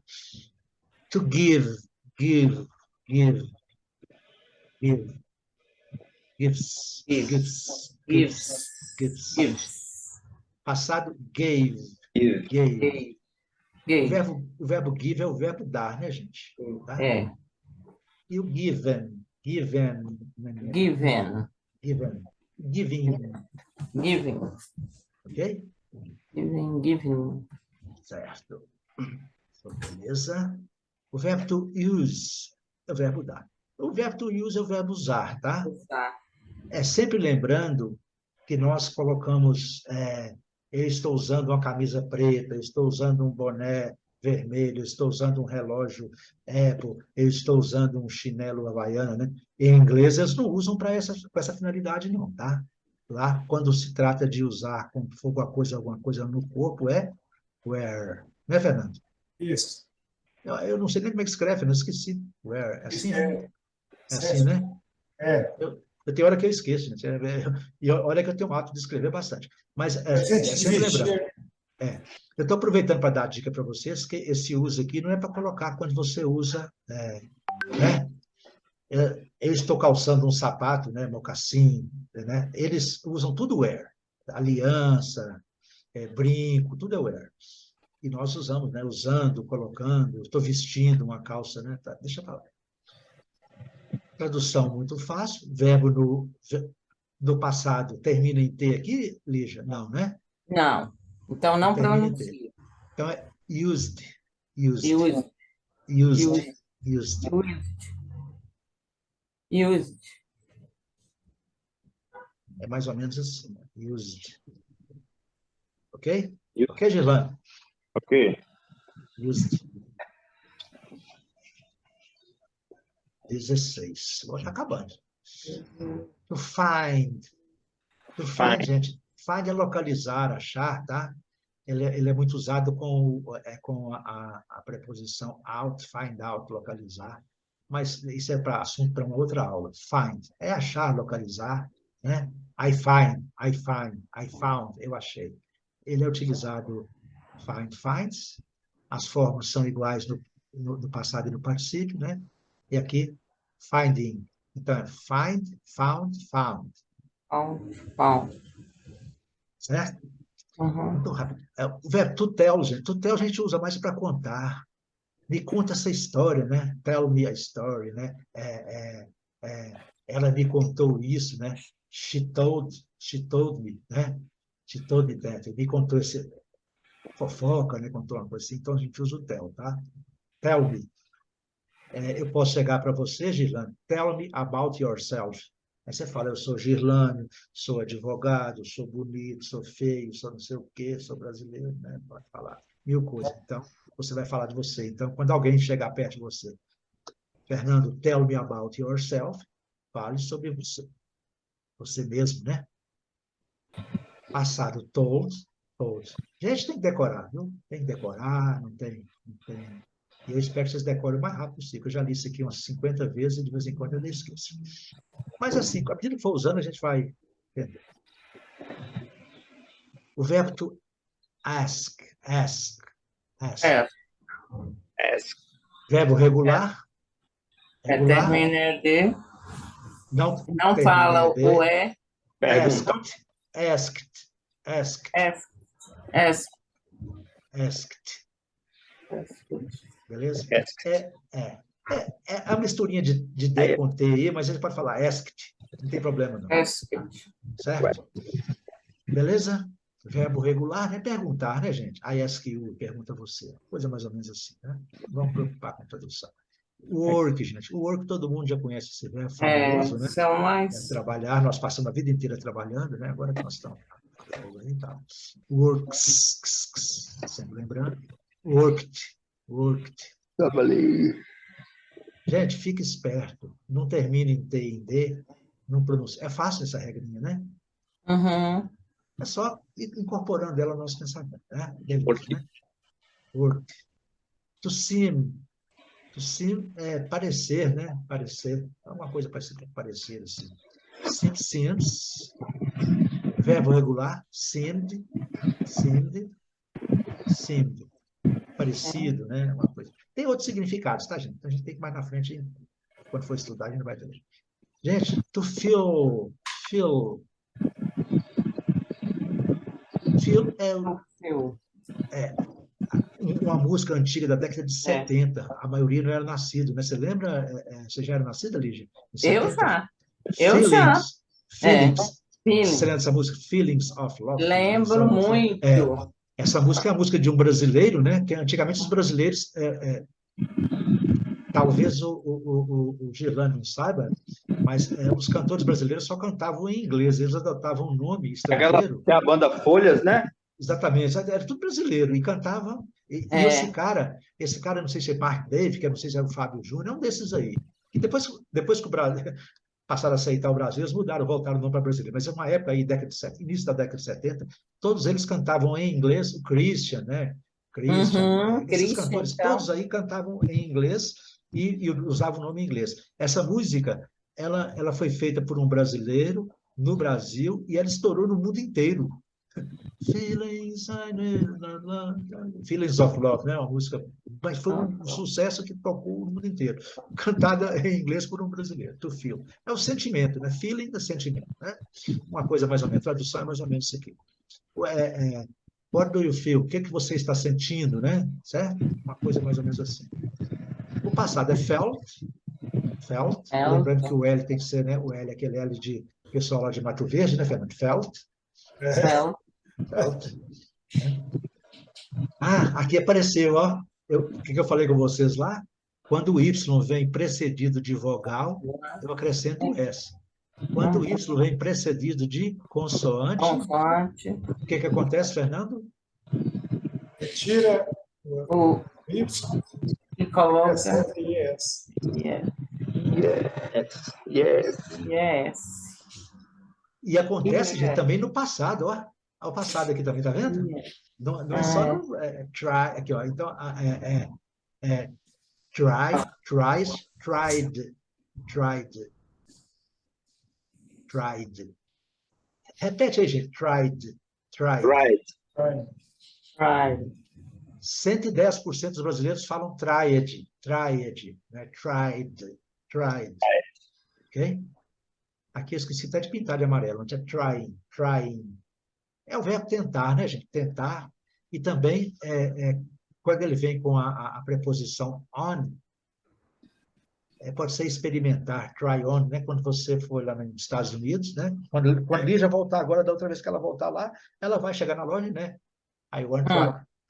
To give, give, give, give. Gives, gives, gives, gives. Gives. Passado, gave, Give. gave. Gave. O verbo give é o verbo dar, né, gente? Tá? É. E o given, given, Given. given, giving, Giving. ok? Giving. Giving. Certo. Beleza. O verbo to use é o verbo dar. O verbo to use é o verbo usar, tá? Usar. É sempre lembrando que nós colocamos, eu estou usando uma camisa preta, eu estou usando um boné vermelho, eu estou usando um relógio Apple, eu estou usando um chinelo havaiana, né? Em inglês, eles não usam para essa finalidade, não, tá? Lá, quando se trata de usar como for alguma coisa no corpo, é wear. Né, Fernando? Isso. Eu não sei nem como é que escreve, não esqueci. Wear. É assim, Isso né? é. É assim, né? É. Eu tenho hora que eu esqueço, gente. E olha que eu tenho o hábito de escrever bastante. Mas A gente sempre lembrando. dividir. Eu estou aproveitando para dar a dica para vocês que esse uso aqui não é para colocar quando você usa, né? Eu estou calçando um sapato, né? Mocassim, né? Eles usam tudo wear. Aliança, brinco, tudo é wear. E nós usamos, né? Usando, colocando, estou vestindo uma calça, né? Tá, deixa eu falar. Tradução muito fácil, verbo do passado termina em T aqui, Lígia? Não, né? Não. Então, não Termina em T. pronuncia. Então, é used, used, Used. used, used. Used. É mais ou menos assim, used. Ok? Used. Ok, Gilan? Ok. Used. 16. Vou já acabando. To find. To find, gente. Find é localizar, achar, tá? Ele é muito usado com a preposição out, find out, localizar. Mas isso é para assunto para uma outra aula. Find é achar, localizar, né? I find, I find, I found, eu achei. Ele é utilizado find, finds. As formas são iguais no passado e no particípio, né? E aqui, finding. Então, é find, found, found. Found. Certo? Uhum. Muito rápido. O verbo to tell, gente. To tell a gente usa mais para contar. Me conta essa história, né? Tell me a story, né? Ela me contou isso, né? She told me, né? She told me that. Me contou esse... fofoca, né? Contou uma coisa assim, então a gente usa o tell, tá? Tell me. Eu posso chegar para você, Girlane, tell me about yourself. Aí você fala, eu sou Girlane, sou advogado, sou bonito, sou feio, sou não sei o quê, sou brasileiro, né? Pode falar mil coisas. Então, você vai falar de você. Então, quando alguém chegar perto de você, Fernando, tell me about yourself, fale sobre você. Você mesmo, né? Passado, told, told. Gente, tem que decorar, viu? Tem que decorar, não tem. E eu espero que vocês decorem o mais rápido possível. Eu já li isso aqui umas 50 vezes e de vez em quando eu esqueço. Mas assim, à medida que for usando, a gente vai entender. O verbo to ask, ask. Verbo regular, Termina de... não Não termina fala em o ED. Pergunta. Asked. Beleza? É a misturinha de D com T aí, mas a gente pode falar asked. Não tem problema, não. Certo? Beleza? Verbo regular é perguntar, né, gente? I ask you, pergunta você. Coisa mais ou menos assim, né? Vamos preocupar com a tradução. Work, gente. O work todo mundo já conhece esse verbo famoso, né? São mais... Trabalhar, nós passamos a vida inteira trabalhando, né? Agora que nós estamos e tal. Works, sempre lembrando. Worked. Trabalhei. Gente, fique esperto. Não termine em T e em D. Não pronuncia. É fácil essa regrinha, né? Uhum. É só ir incorporando ela no nosso pensamento, né? Work. To seem. To seem é parecer, né? Parecer. É uma coisa parecida com parecer, assim. Seems. Verbo regular. Seemed. Parecido, né? Uma coisa. Tem outros significados, tá, gente? Então a gente tem que mais na frente, quando for estudar, a gente vai ter. Gente, to feel é uma música antiga da década de 70. A maioria não era nascido, né? Você lembra? Você já era nascida, Lígia? Eu já. Feelings. Você Feelings. lembra dessa música? Feelings of Love. Lembro muito. Essa música é a música de um brasileiro, né? Que antigamente os brasileiros, talvez o Girlane não saiba, mas os cantores brasileiros só cantavam em inglês, eles adotavam um nome estrangeiro. Tem a banda Folhas, né? Exatamente, era tudo brasileiro, e cantavam. E esse cara, não sei se é Mark Dave, que eu não sei se é o Fábio Júnior, é um desses aí. E depois que o Brasil passaram a aceitar o Brasil, eles mudaram, voltaram o nome para brasileiro. Mas é uma época aí, início da década de 70, todos eles cantavam em inglês, o Christian, né? Esses cantores todos aí cantavam em inglês e usavam o nome em inglês. Essa música, ela foi feita por um brasileiro no Brasil e ela estourou no mundo inteiro. Feelings of Love, né? Uma música, mas foi um sucesso que tocou no mundo inteiro, cantada em inglês por um brasileiro. To feel é o sentimento, né? Feeling é sentimento, né? Uma coisa mais ou menos, tradução é mais ou menos isso aqui. What do you feel? O que você está sentindo, né? Certo? Uma coisa mais ou menos assim. O passado é felt. Lembrando que o L tem que ser, né? O L é aquele L de pessoal lá de Mato Verde, né, Fernando? Felt. Aqui apareceu, ó. O que eu falei com vocês lá? Quando o Y vem precedido de vogal, eu acrescento o S. Quando o Y vem precedido de consoante, o que acontece, Fernando? Retira o Y e coloca yes. E acontece, gente, também no passado, ó. Ao passado aqui também, tá vendo? Não é só no try, aqui, ó. Então, tries, tried. Repete aí, gente. Tried. 110% dos brasileiros falam tried, né? Tried. Ok? Aqui eu esqueci até de pintar de amarelo, onde é trying. É o verbo tentar, né, gente? Tentar. E também, quando ele vem com a preposição on, pode ser experimentar, try on, né? Quando você for lá nos Estados Unidos, né? Quando Lígia voltar agora, da outra vez que ela voltar lá, ela vai chegar na loja, né? I want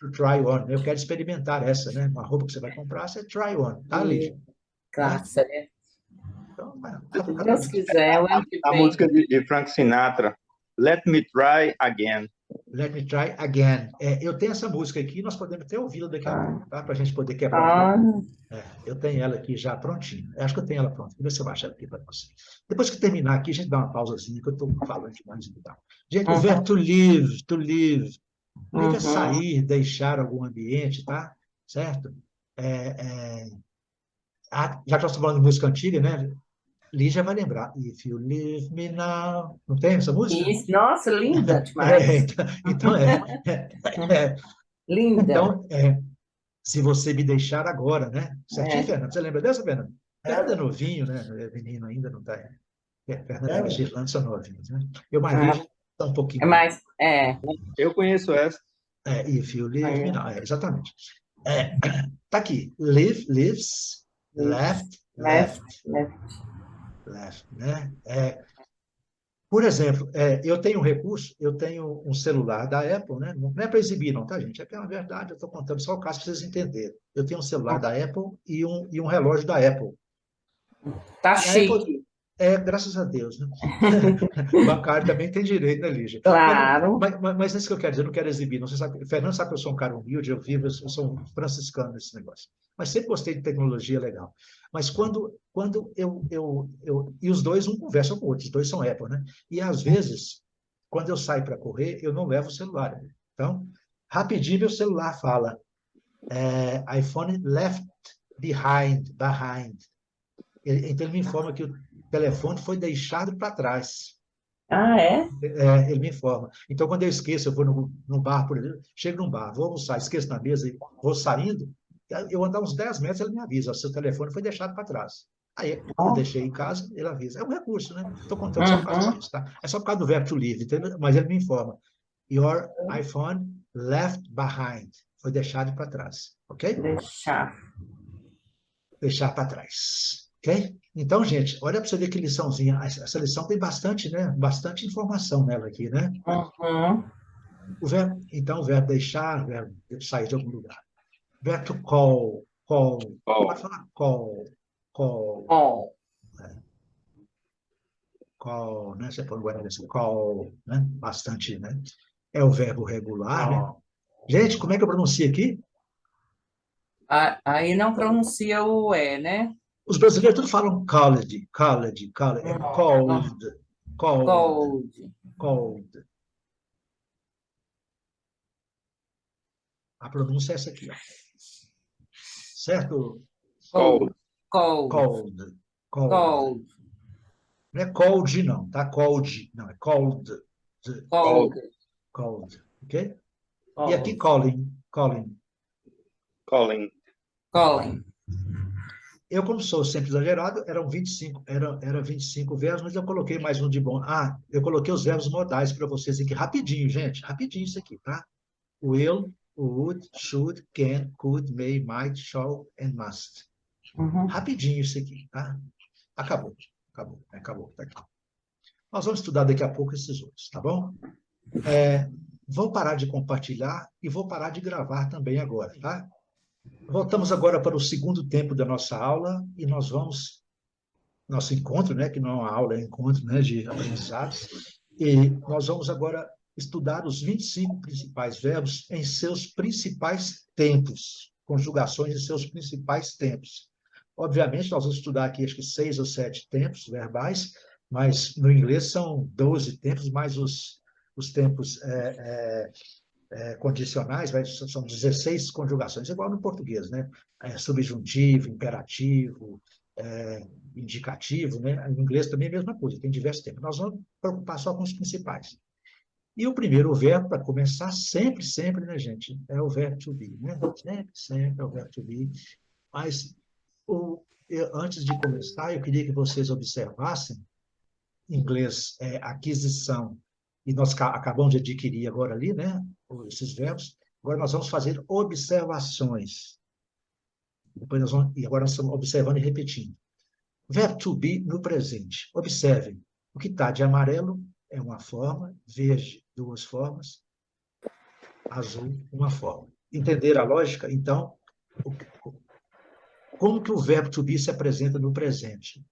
to try on. Eu quero experimentar essa, né? Uma roupa que você vai comprar, você try on, tá, Lígia? Graça, né? Então, Se Deus quiser, o ano que A vem. música de Frank Sinatra, Let Me Try Again. Let Me Try Again. Eu tenho essa música aqui, nós podemos até ouvi-la daqui a pouco, tá? Para a gente poder quebrar um pouco. Eu tenho ela aqui já prontinha. Eu acho que eu tenho ela pronta. Vou ver se eu baixo ela aqui para você. Depois que terminar aqui, a gente dá uma pausazinha, que eu estou falando demais e tal. Gente, o verbo to live, to live. Live é sair, deixar algum ambiente, tá? Certo? Já que nós estamos falando de música antiga, né? Lígia vai lembrar. If you leave me now. Não tem essa música? Isso, nossa, linda demais. Então, Linda. então, se você me deixar agora, né? Certinho, Fernando? Você lembra dessa, Fernando? Fernando é novinho, né? É menino ainda, não está. Fernando e Girlando são novinhos, né? Eu mais vejo tá um pouquinho. É mais, Eu conheço essa. If you leave me now. Exatamente. Tá aqui. Live, lives, left, left, né? Por exemplo, eu tenho um recurso, eu tenho um celular da Apple, né? Não é para exibir, não, tá, gente? É que é uma verdade, eu estou contando só o caso para vocês entenderem. Eu tenho um celular da Apple e um relógio da Apple. tá E a chique. Apple, graças a Deus, né? Bancário também tem direito, né, Lígia? Claro. Mas é isso que eu quero dizer, eu não quero exibir. Não, você sabe, Fernando sabe que eu sou um cara humilde, eu sou um franciscano nesse negócio. Mas sempre gostei de tecnologia legal. Mas quando e os dois, um conversa com o outro, os dois são Apple, né? E às vezes, quando eu saio para correr, eu não levo o celular. Então, rapidinho meu celular fala, iPhone left behind. Então, ele me informa que o telefone foi deixado para trás. É? Ele me informa. Então, quando eu esqueço, eu vou no bar, por exemplo, chego num bar, vou almoçar, esqueço na mesa e vou saindo, eu andar uns 10 metros, ele me avisa, seu telefone foi deixado para trás. Aí, eu deixei em casa, ele avisa. É um recurso, né? Estou contando só por causa disso, tá? É só por causa do verbo to live, entendeu? Mas ele me informa. Your iPhone left behind. Foi deixado para trás, ok? Deixar para trás. Ok? Então, gente, olha para você ver que liçãozinha. Essa lição tem bastante, né? Bastante informação nela aqui, né? Então, o verbo deixar, o verbo sair de algum lugar. Verbo to call. Pode falar call. Call, né? Você põe o guarda desse call, né? Bastante, né? É o verbo regular, né? Gente, como é que eu pronuncio aqui? Aí não pronuncia o né? Os brasileiros todos falam college. É cold. A pronúncia é essa aqui, ó. Certo? Cold. Não é cold, não, tá? Cold, não, é cold. Ok? E aqui, calling. Eu, como sou sempre exagerado, eram 25, era 25 verbos, mas eu coloquei mais um de bom. Eu coloquei os verbos modais para vocês aqui, rapidinho, gente. Rapidinho isso aqui, tá? Will, would, should, can, could, may, might, shall and must. Rapidinho isso aqui, tá? Acabou. Tá aqui. Nós vamos estudar daqui a pouco esses outros, tá bom? Vou parar de compartilhar e vou parar de gravar também agora, tá? Voltamos agora para o segundo tempo da nossa aula e nós vamos nosso encontro, né, que não é uma aula, é um encontro, né, de aprendizados, e nós vamos agora estudar os 25 principais verbos em seus principais tempos, conjugações em seus principais tempos. Obviamente, nós vamos estudar aqui, acho que 6 ou 7 tempos verbais, mas no inglês são 12 tempos, mais os tempos condicionais, são 16 conjugações, igual no português, né? Subjuntivo, imperativo, indicativo, né? Em inglês também é a mesma coisa, tem diversos tempos. Nós vamos preocupar só com os principais. E o primeiro verbo, para começar, sempre, né, gente, é o verbo to be, né? Sempre é o verbo to be. Mas, antes de começar, eu queria que vocês observassem, em inglês, aquisição, e nós acabamos de adquirir agora ali, né, esses verbos. Agora nós vamos fazer observações. E agora nós estamos observando e repetindo. Verbo to be no presente. Observem. O que está de amarelo é uma forma, verde, duas formas, azul, uma forma. Entender a lógica? Então, como que o verbo to be se apresenta no presente?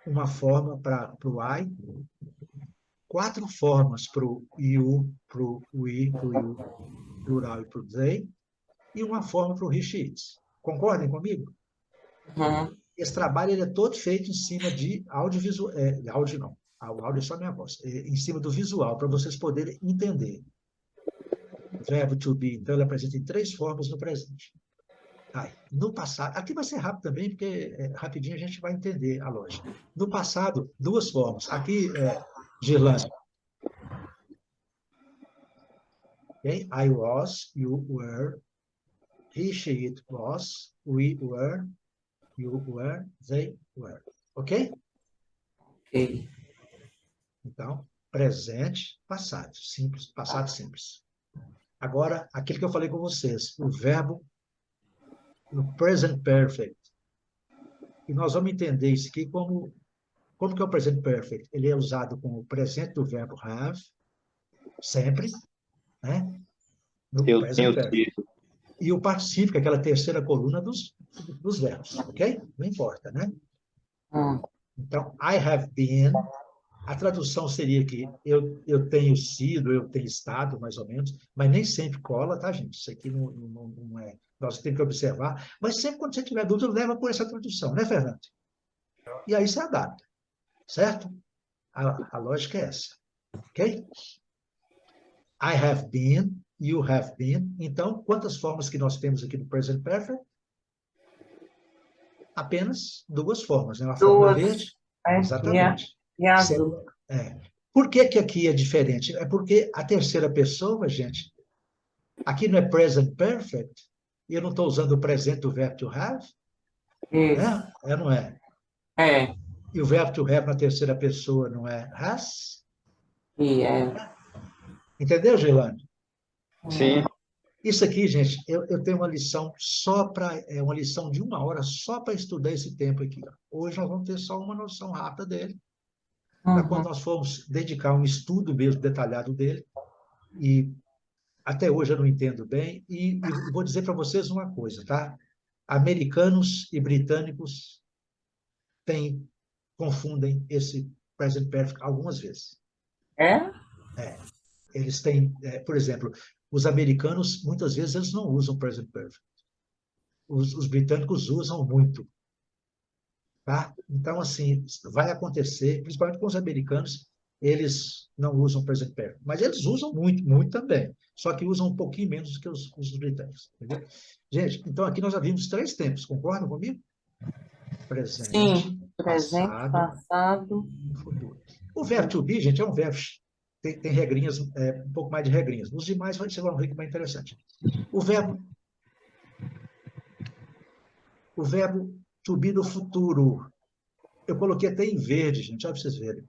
Uma forma para o I, 4 formas para o you, para o we, para o you plural e para o they, e uma forma para o he, she, it. Concordem comigo? Uhum. Esse trabalho ele é todo feito em cima de audiovisual, áudio não, o áudio é só minha voz, em cima do visual, para vocês poderem entender. O verbo to be, então, ele apresenta em 3 formas no presente. No passado, aqui vai ser rápido também, porque rapidinho a gente vai entender a lógica. No passado, 2 formas. Aqui, Girlândia. Okay? I was, you were, he, she, it was, we were, you were, they were. Ok? Ok. Então, presente, passado. Simples, passado simples. Agora, aquilo que eu falei com vocês, o verbo no present perfect. E nós vamos entender isso aqui como que é o present perfect. Ele é usado com o presente do verbo have, sempre, né? No Eu present tenho perfect. sido. E o particípio, aquela terceira coluna dos verbos, ok? Não importa, né? Então, I have been, a tradução seria que eu tenho sido, eu tenho estado, mais ou menos, mas nem sempre cola, tá, gente? Isso aqui não é... Nós temos que observar, mas sempre quando você tiver dúvida, leva por essa tradução, né, Fernando? E aí você adapta, certo? A lógica é essa, ok? I have been, you have been. Então, quantas formas que nós temos aqui no present perfect? Apenas 2 formas, né? Uma forma Duas. verde, É, exatamente. e azul. Por que que aqui é diferente? É porque a terceira pessoa, gente, aqui não é present perfect, e eu não estou usando o presente do verbo to have, Isso. né? Não é? É. E o verbo to have na terceira pessoa não é has? E é. Entendeu, Geilane? Sim, Isso aqui, gente, eu tenho uma lição só para, uma lição de 1 hora só para estudar esse tempo aqui. Ó. Hoje nós vamos ter só uma noção rápida dele, para quando nós formos dedicar um estudo mesmo detalhado dele. E até hoje eu não entendo bem. E vou dizer para vocês uma coisa, tá? Americanos e britânicos confundem esse present perfect algumas vezes. É? Eles têm, por exemplo, os americanos, muitas vezes, eles não usam present perfect. Os britânicos usam muito. Tá? Então, assim, vai acontecer, principalmente com os americanos, eles não usam present perfect, mas eles usam muito, muito também, só que usam um pouquinho menos do que os britânicos. Entendeu? Gente, então aqui nós já vimos 3 tempos, concordam comigo? Presente, Sim. Presente, passado. e futuro. O verbo to be, gente, é um verbo, tem regrinhas, um pouco mais de regrinhas. Nos demais, vocês vão ver que é mais interessante. O verbo to be do futuro, eu coloquei até em verde, gente, olha para vocês verem.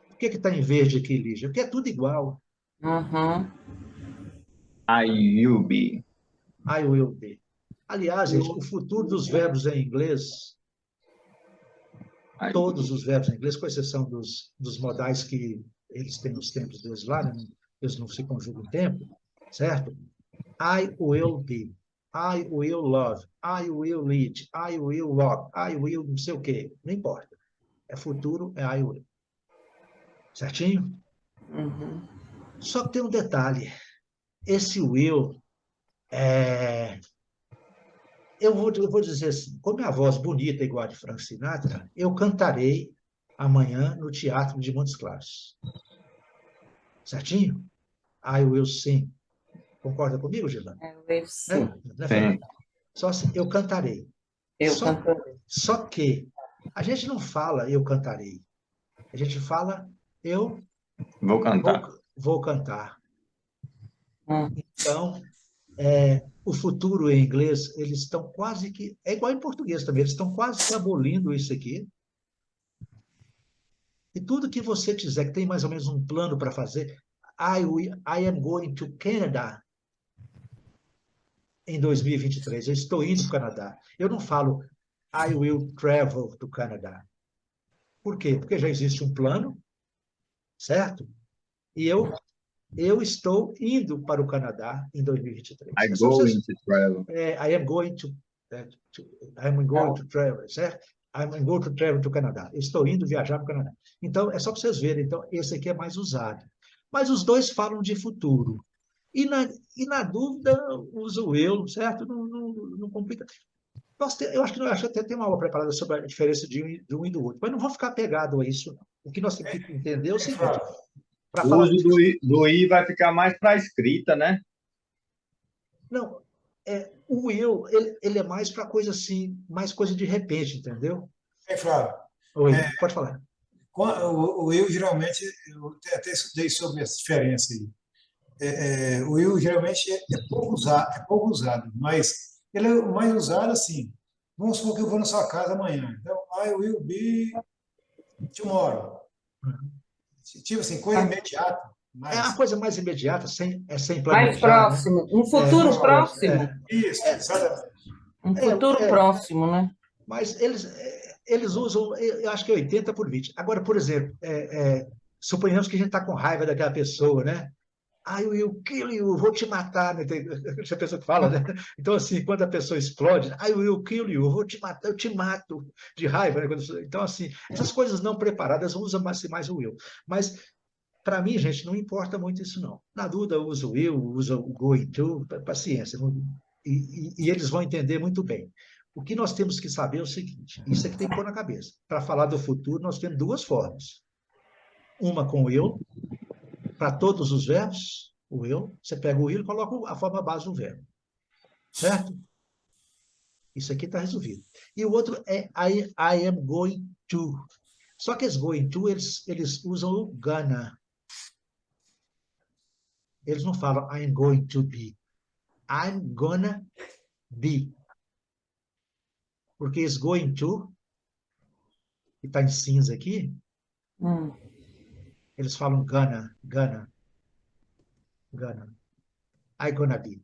Por que está em verde aqui, Lígia? Porque é tudo igual. Uhum. I will be. I will be. Aliás, gente, o futuro dos verbos em inglês, todos os verbos em inglês, com exceção dos modais que eles têm os tempos deles lá, né? Eles não se conjugam em tempo, certo? I will be. I will love. I will lead. I will walk. I will não sei o quê. Não importa. É futuro, é I will. Certinho? Uhum. Só que tem um detalhe. Esse will, eu vou dizer assim, com minha voz bonita igual a de Frank Sinatra, eu cantarei amanhã no Teatro de Montes Claros. Certinho? I will sing. Concorda comigo, Gilane? Eu sim. Né, Sim. só assim, eu cantarei. Eu cantarei. Só que a gente não fala eu cantarei. A gente fala eu Vou cantar. vou cantar. Então, o futuro em inglês, eles estão quase que... É igual em português também, eles estão quase que abolindo isso aqui. E tudo que você quiser, que tem mais ou menos um plano para fazer, I am going to Canada em 2023. Eu estou indo para o Canadá. Eu não falo I will travel to Canada. Por quê? Porque já existe um plano, certo? E eu Eu estou indo para o Canadá em 2023. I É só go vocês, into travel. I am going to travel, certo? I'm going to travel to Canadá. Estou indo viajar para o Canadá. Então, é só para vocês verem. Então, esse aqui é mais usado. Mas os dois falam de futuro. E na dúvida, uso eu, certo? Não complica. Eu acho que até tem uma aula preparada sobre a diferença de um e do outro. Mas não vou ficar apegado a isso, não. O que nós temos que entender é o seguinte: Flávio, para O falar uso do I vai ficar mais para a escrita, né? não, o eu, ele é mais para coisa assim, mais coisa de repente, entendeu? Flávio, Oi, pode falar. o eu geralmente, eu até estudei sobre essa diferença aí. O eu geralmente é pouco usado, mas ele é o mais usado assim. Vamos supor que eu vou na sua casa amanhã. Então, I will be tomorrow. Tipo assim, coisa imediata, É a mas coisa mais imediata, sem Mais planejar, né? próximo, um Mais futuro próximo. próximo, isso, exatamente. um É, futuro é, próximo, né? mas eles usam, eu acho que é 80 por 20. Agora, por exemplo, suponhamos que a gente está com raiva daquela pessoa, né? I will kill you, vou te matar, né? Tem essa pessoa que fala, né? Então, assim, quando a pessoa explode, I will kill you, vou te matar, eu te mato de raiva, né? Então, assim, essas coisas não preparadas usam mais o will. Mas, para mim, gente, não importa muito isso, não. Na dúvida, usa o will, usa o going to, paciência. E eles vão entender muito bem. O que nós temos que saber é o seguinte: isso é que tem que pôr na cabeça. Para falar do futuro, nós temos duas formas. Uma com o will, para todos os verbos, o will, você pega o will e coloca a forma base do verbo. Certo? Isso aqui está resolvido. E o outro é I am going to. Só que esse going to, eles usam o gonna. Eles não falam I'm going to be. I'm gonna be. Porque esse going to, que está em cinza aqui, Hum, eles falam gonna. I gonna be.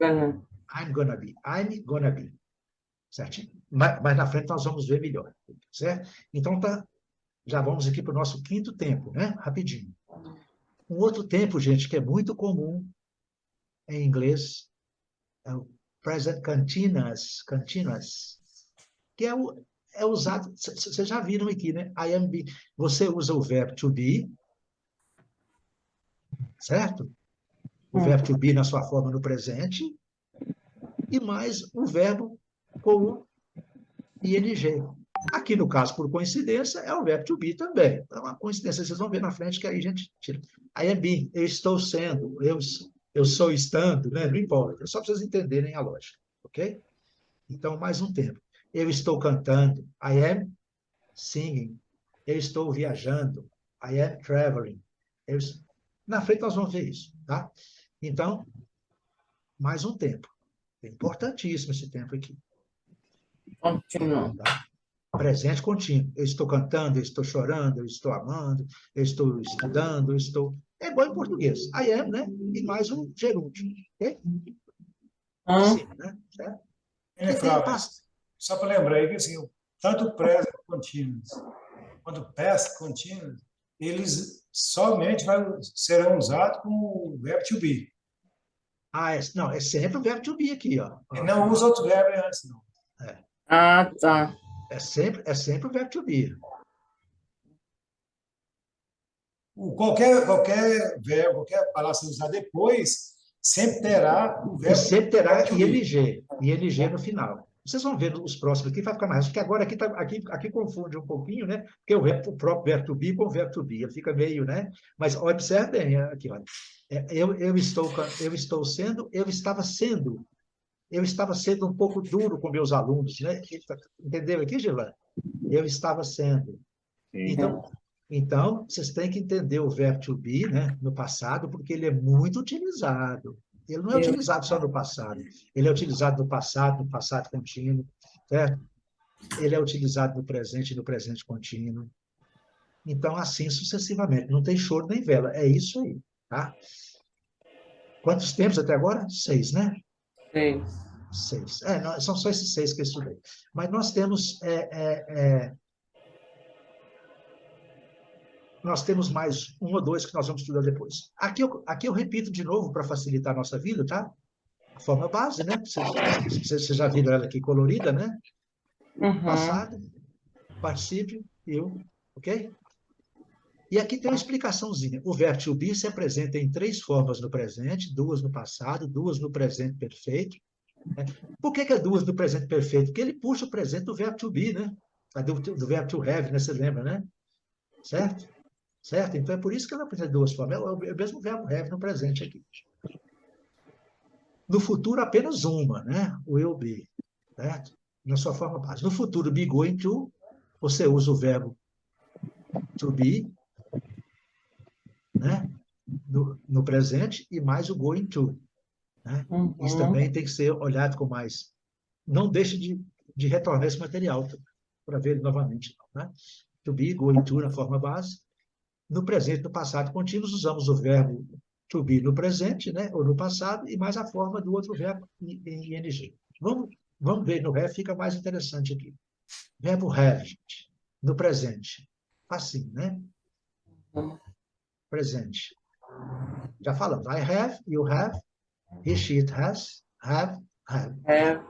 bacana. I'm gonna be. I'm gonna be. Certinho? Mas na frente nós vamos ver melhor. Certo? Então, já vamos aqui para o nosso quinto tempo, né? Rapidinho. Um outro tempo, gente, que é muito comum em inglês, é o present continuous, que é usado, vocês já viram aqui, né? I am be. Você usa o verbo to be, certo? O verbo to be na sua forma no presente, e mais o verbo com o ing. Aqui, no caso, por coincidência, é o verbo to be também. É uma coincidência, vocês vão ver na frente que aí a gente tira. I am being, eu estou sendo, eu sou estando, né? Não importa, é só para vocês entenderem a lógica, ok? Então, mais um tempo. Eu estou cantando, I am singing. Eu estou viajando, I am traveling. Na frente nós vamos ver isso, tá? Então, mais um tempo. É importantíssimo esse tempo aqui. Continua. Tá? Presente contínuo. Eu estou cantando, eu estou chorando, eu estou amando, eu estou estudando, eu estou. É igual em português. I am, né? E mais um gerúndio. Ok? Assim, né? Certo? Flávio, só para lembrar aí que assim, tanto o present continuous quanto o past continuous, eles somente serão usados como verbo to be. Não, é sempre o verbo to be aqui, ó. E não usa outro verbo antes, não. Ah, tá. É sempre o verbo to be. Qualquer verbo, qualquer palavra que usar depois, sempre terá o E verbo sempre terá to be. ING no final. Vocês vão ver os próximos aqui, vai ficar mais. Porque agora aqui confunde um pouquinho, né? Porque o próprio verbo to be com o verbo to be, ele fica meio, né? Mas observe bem aqui, olha. Eu estou sendo, eu estava sendo um pouco duro com meus alunos, né? Entendeu aqui, Gilvan? Eu estava sendo. Sim. Então, vocês têm que entender o verbo to be, né, no passado, porque ele é muito utilizado. Ele não é utilizado só no passado. Ele é utilizado no passado contínuo, certo? Ele é utilizado no presente e no presente contínuo. Então, assim sucessivamente. Não tem choro nem vela. É isso aí, tá? Quantos tempos até agora? 6, né? 6. 6. São só esses 6 que eu estudei. Mas nós temos nós temos mais um ou dois que nós vamos estudar depois. Aqui eu repito de novo para facilitar a nossa vida, tá? A forma base, né? Vocês já viram ela aqui colorida, né? Uhum. Passado, particípio, eu, ok? E aqui tem uma explicaçãozinha. O verbo to be se apresenta em 3 formas no presente, 2 no passado, 2 no presente perfeito. Né? Por que é 2 no presente perfeito? Porque ele puxa o presente do verbo to be, né? Do verbo to have, né? Você lembra, né? Certo? Certo? Então é por isso que ela apresenta 2 formas. É o mesmo verbo have no presente aqui. No futuro, apenas uma, né? O will be. Certo? Na sua forma base. No futuro, be going to, você usa o verbo to be, né? No presente, e mais o going to. Né? Isso também tem que ser olhado com mais. Não deixe de retornar esse material para ver ele novamente. Né? To be, going to na forma base. No presente, no passado contínuos, usamos o verbo to be no presente, né? Ou no passado, e mais a forma do outro verbo em ing. Vamos ver, no have fica mais interessante aqui. Verbo have, gente, no presente. Assim, né? Presente. Já falamos. I have, you have, he, she, it has, have. É.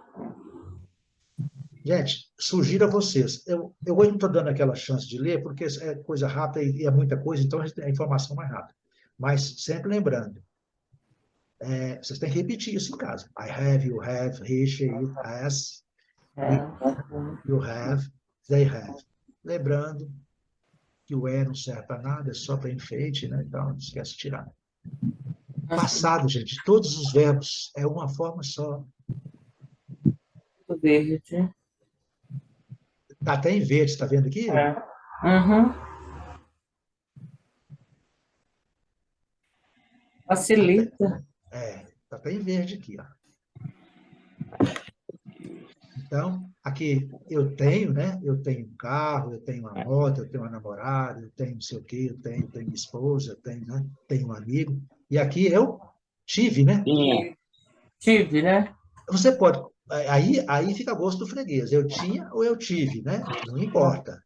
Gente, sugiro a vocês. Eu hoje não estou dando aquela chance de ler, porque é coisa rápida e é muita coisa, então a informação mais rápida. Mas sempre lembrando, vocês têm que repetir isso em casa. I have, you have, he, she, it has, we, you have, they have. Lembrando que o não serve para nada, é só para enfeite, né? Então, não esquece de tirar. Passado, gente, todos os verbos é uma forma só. Verde. Está até em verde, está vendo aqui? É. Uhum. Facilita. Está até em verde aqui, ó. Então, aqui eu tenho, né? Eu tenho um carro, eu tenho uma moto, eu tenho uma namorada, eu tenho não sei o quê, eu tenho minha esposa, eu tenho, né? Tenho um amigo. E aqui eu tive, né? Tive, né? Você pode. Aí fica a gosto do freguês. Eu tinha ou eu tive, né? Não importa.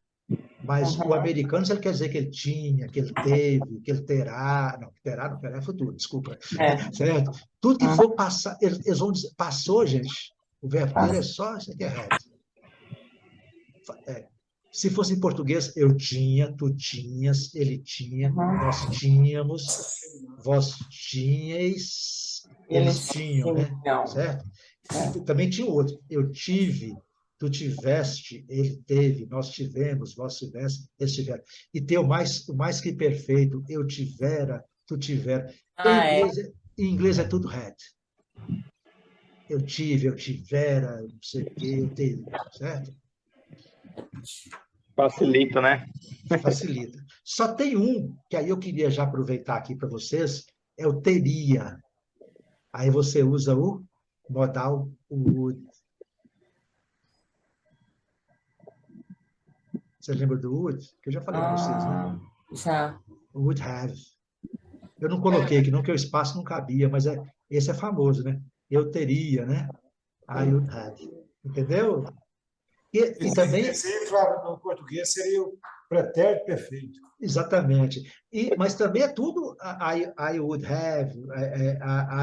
Mas o americano, se ele quer dizer que ele tinha, que ele teve, que ele terá. Não, terá é futuro, desculpa. Certo? Tudo que for passar, eles vão dizer, passou, gente. O verbo ter é só isso aqui é reto. Se fosse em português, eu tinha, tu tinhas, ele tinha, nós tínhamos, vós tinhais, eles tinham, né? Certo? E também tinha outro. Eu tive, tu tiveste, ele teve, nós tivemos, vós tiveste, eles tiveram. E tem o mais que perfeito, eu tivera, tu tivera. Em inglês é tudo had. Eu tive, eu tivera, não sei o quê, eu teve, certo? Facilita, né? Facilita. Só tem um, que aí eu queria já aproveitar aqui para vocês, é o teria. Aí você usa o modal would. Você lembra do would? Que eu já falei para vocês, né? Já. Would have. Eu não coloquei aqui, não, que o espaço não cabia, mas esse é famoso, né? Eu teria, né? I would have. Entendeu? E também... Esse no português seria o pretérito perfeito. Exatamente. Mas também é tudo I would have,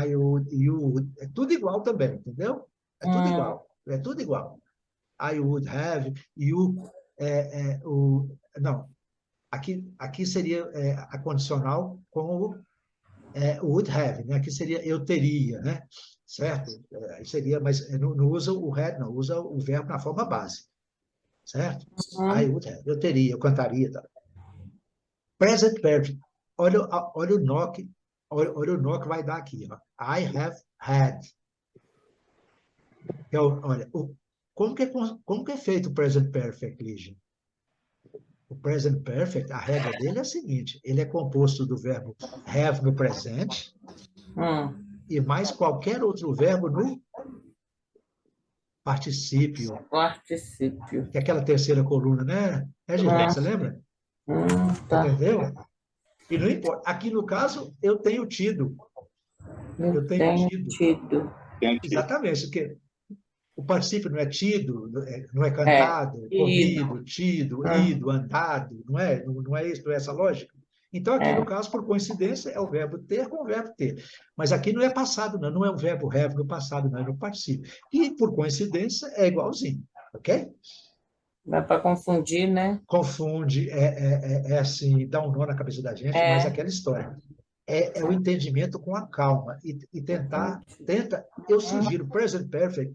I would, you would, é tudo igual também, entendeu? É tudo igual. É tudo igual. I would have, you, não. Aqui seria a condicional com o would have, né? Aqui seria eu teria, né? Certo? Seria, mas não usa o had, não, usa o verbo na forma base. Certo? I would have, eu teria, eu cantaria, tá? Present perfect. Olha o nó que vai dar aqui. Ó. I have had. Então, olha, como que é feito o present perfect, Lígia? O present perfect, a regra dele é a seguinte, ele é composto do verbo have no presente e mais qualquer outro verbo no particípio. Particípio. Que é aquela terceira coluna, né? Gisele, você lembra? Tá. Entendeu? E não importa. Aqui, no caso, eu tenho tido. Eu tenho tido. Exatamente, porque o particípio não é tido, não é cantado, comido, tido, ido, andado, não é? Não é isso, não é essa lógica? Então, aqui É. no caso, por coincidência, é o verbo ter com o verbo ter. Mas aqui não é passado, não é o verbo have no passado, não é no particípio. E, por coincidência, é igualzinho, ok? Dá para confundir, né? Confunde, é assim, dá um nó na cabeça da gente, mas é É. aquela história. É o entendimento com a calma e tenta, eu sugiro, present perfect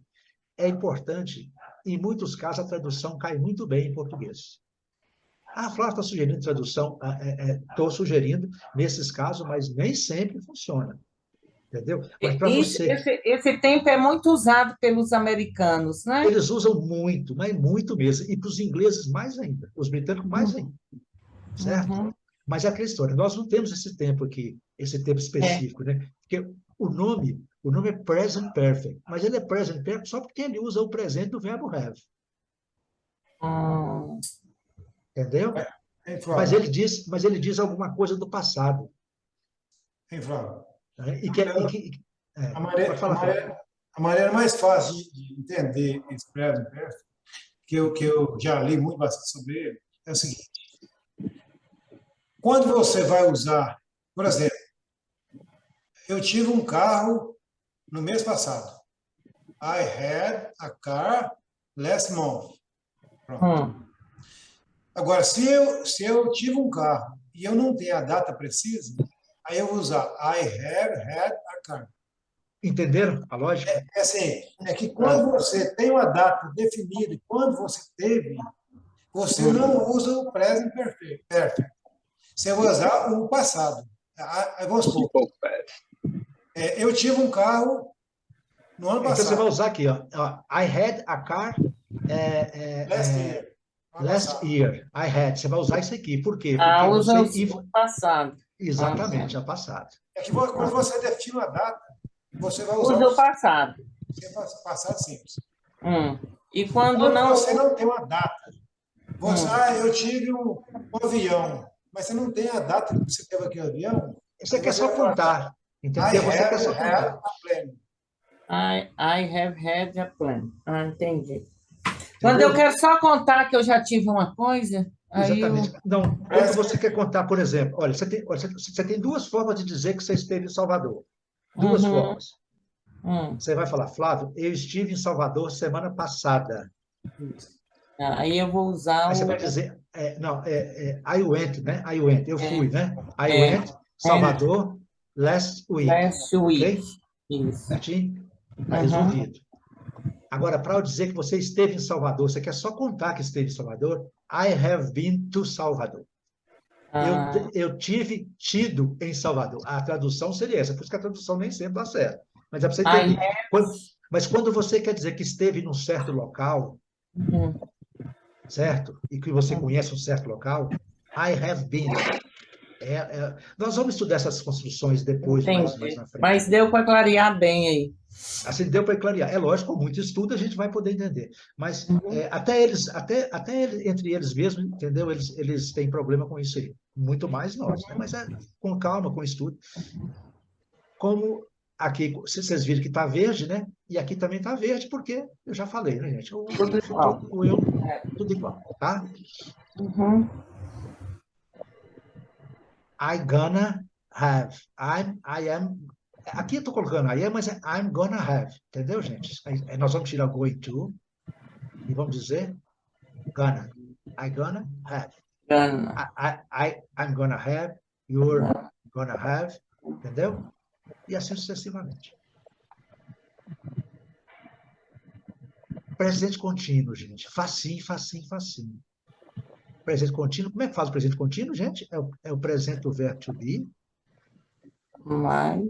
é importante, em muitos casos a tradução cai muito bem em português. A Flávia está sugerindo tradução, estou sugerindo nesses casos, mas nem sempre funciona, entendeu? Mas para você, Esse tempo é muito usado pelos americanos, né? eles usam muito, mas muito mesmo, e para os ingleses mais ainda, os britânicos mais ainda, certo? Uhum. Mas é aquela história, nós não temos esse tempo aqui, esse tempo É. específico, né? Porque o nome é present perfect, mas ele é present perfect só porque ele usa o presente do verbo have, Hum. entendeu? Hein, Mas Flávio? ele diz alguma coisa do passado, Hein, Flávio? né? A Pode maneira, a falar, Flávio. maneira, a maneira mais fácil de entender esse present perfect, que eu já li muito bastante sobre ele, é o seguinte: quando você vai usar, por exemplo, eu tive um carro no mês passado. I had a car last month. Pronto. Agora, se eu tive um carro e eu não tenho a data precisa, aí eu vou usar I have had a car. Entenderam a lógica? É assim, é que quando você tem uma data definida e quando você teve, você não usa o present perfect. Você vai usar o passado. Vamos supor, eu tive um carro no ano Então você vai passado, usar aqui, ó, I had a car last year, ano last passado. year. I had. Você vai usar isso aqui. Por quê? Ah, Porque usa você. o passado. Exatamente, é passado. É que quando você define uma data, você vai usar Usa o passado. passado simples. E quando Quando não você não tem uma data, eu tive um avião, mas você não tem a data que você teve aquele avião, Você aí quer você só vai falar assim, contar. I Entendeu? Você quer have só had contar. a plane. I have had a plan. Ah, entendi. Quando eu Entendeu? quero só contar que eu já tive uma coisa, aí eu. Exatamente. Não, quando você quer contar, por exemplo, olha, você tem duas formas de dizer que você esteve em Salvador. Duas Uhum, formas. hum. Você vai falar, Flávio, eu estive em Salvador semana passada. Aí eu vou usar Aí você o. vai dizer, não, I went, né? I went, eu fui, né? I É, went, Salvador, last week. last week. Ok? Isso. Certinho? Está Uhum. resolvido. Agora, para eu dizer que você esteve em Salvador, você quer só contar que esteve em Salvador? I have been to Salvador. Ah, Eu tive tido em Salvador. A tradução seria essa, por isso que a tradução nem sempre está certa. Mas é para você I entender. have. Mas quando você quer dizer que esteve num certo local, Uhum. certo? E que você conhece um certo local, I have been. Nós vamos estudar essas construções depois, mais Entendi. na frente. Mas deu para clarear bem aí. Assim deu para clarear. É lógico, com muito estudo a gente vai poder entender. Mas Uhum. entre eles mesmos, entendeu? Eles têm problema com isso aí. Muito mais nós, né? Mas com calma, com estudo. Como aqui, vocês viram que está verde, né? E aqui também está verde, porque eu já falei, né, gente? Tudo O igual. futuro, tudo igual, tá? Uhum. I gonna have. I am. Aqui eu estou colocando I am, mas é I'm gonna have. Entendeu, gente? Aí nós vamos tirar going to e vamos dizer gonna. I gonna have. Gana. I'm gonna have. You're gonna have. Entendeu? E assim sucessivamente. Presente contínuo, gente. Facinho, facinho, facinho. Presente contínuo. Como é que faz o presente contínuo, gente? É o presente do verbo to be, Mais.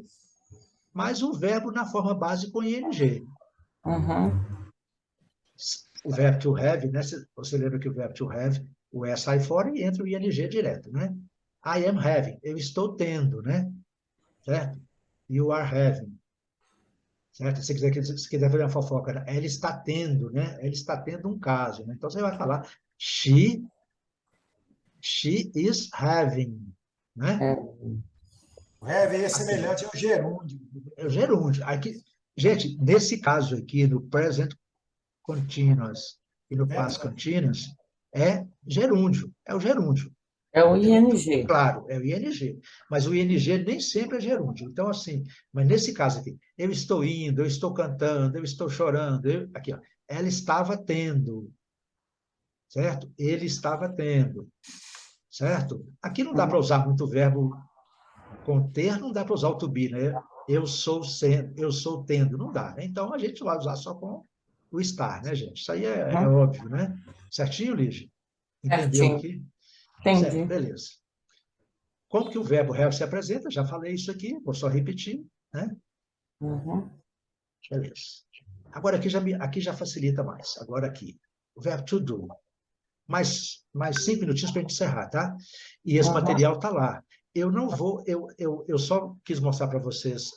mais um verbo na forma base com ing. Uhum. O verbo to have, né? Você lembra que o verbo to have, o S sai fora e entra o ing direto, né? I am having, eu estou tendo, né? Certo? You are having. Certo? Se quiser fazer uma fofoca, né? Ela está tendo, né? Ela está tendo um caso, né? Então você vai falar she is having, né? É. O have é Assim, semelhante ao gerúndio. é o gerúndio. Aqui, gente, nesse caso aqui, no present continuous e no past continuous, é gerúndio, é o gerúndio. É o ING. Claro, é o ING, mas o ING nem sempre é gerúndio. Então, assim, mas nesse caso aqui, eu estou indo, eu estou cantando, eu estou chorando, aqui, ó, ela estava tendo, certo? Ele estava tendo, certo? Aqui não dá para usar muito o verbo conter, não dá para usar o to be, né? Eu sou sendo, eu sou tendo, não dá, né? Então, a gente vai usar só com o estar, né, gente? Isso aí é Uhum. óbvio, né? Certinho, Lígia? Entendeu Certinho. aqui? Certo, Entendi. beleza. Como que o verbo have se apresenta? Já falei isso aqui, vou só repetir, né? Uhum. Beleza. Agora aqui já facilita mais. Agora aqui, o verbo to do. Mais 5 minutinhos para a gente encerrar, tá? E esse Uhum. material está lá. Eu não vou, eu só quis mostrar para vocês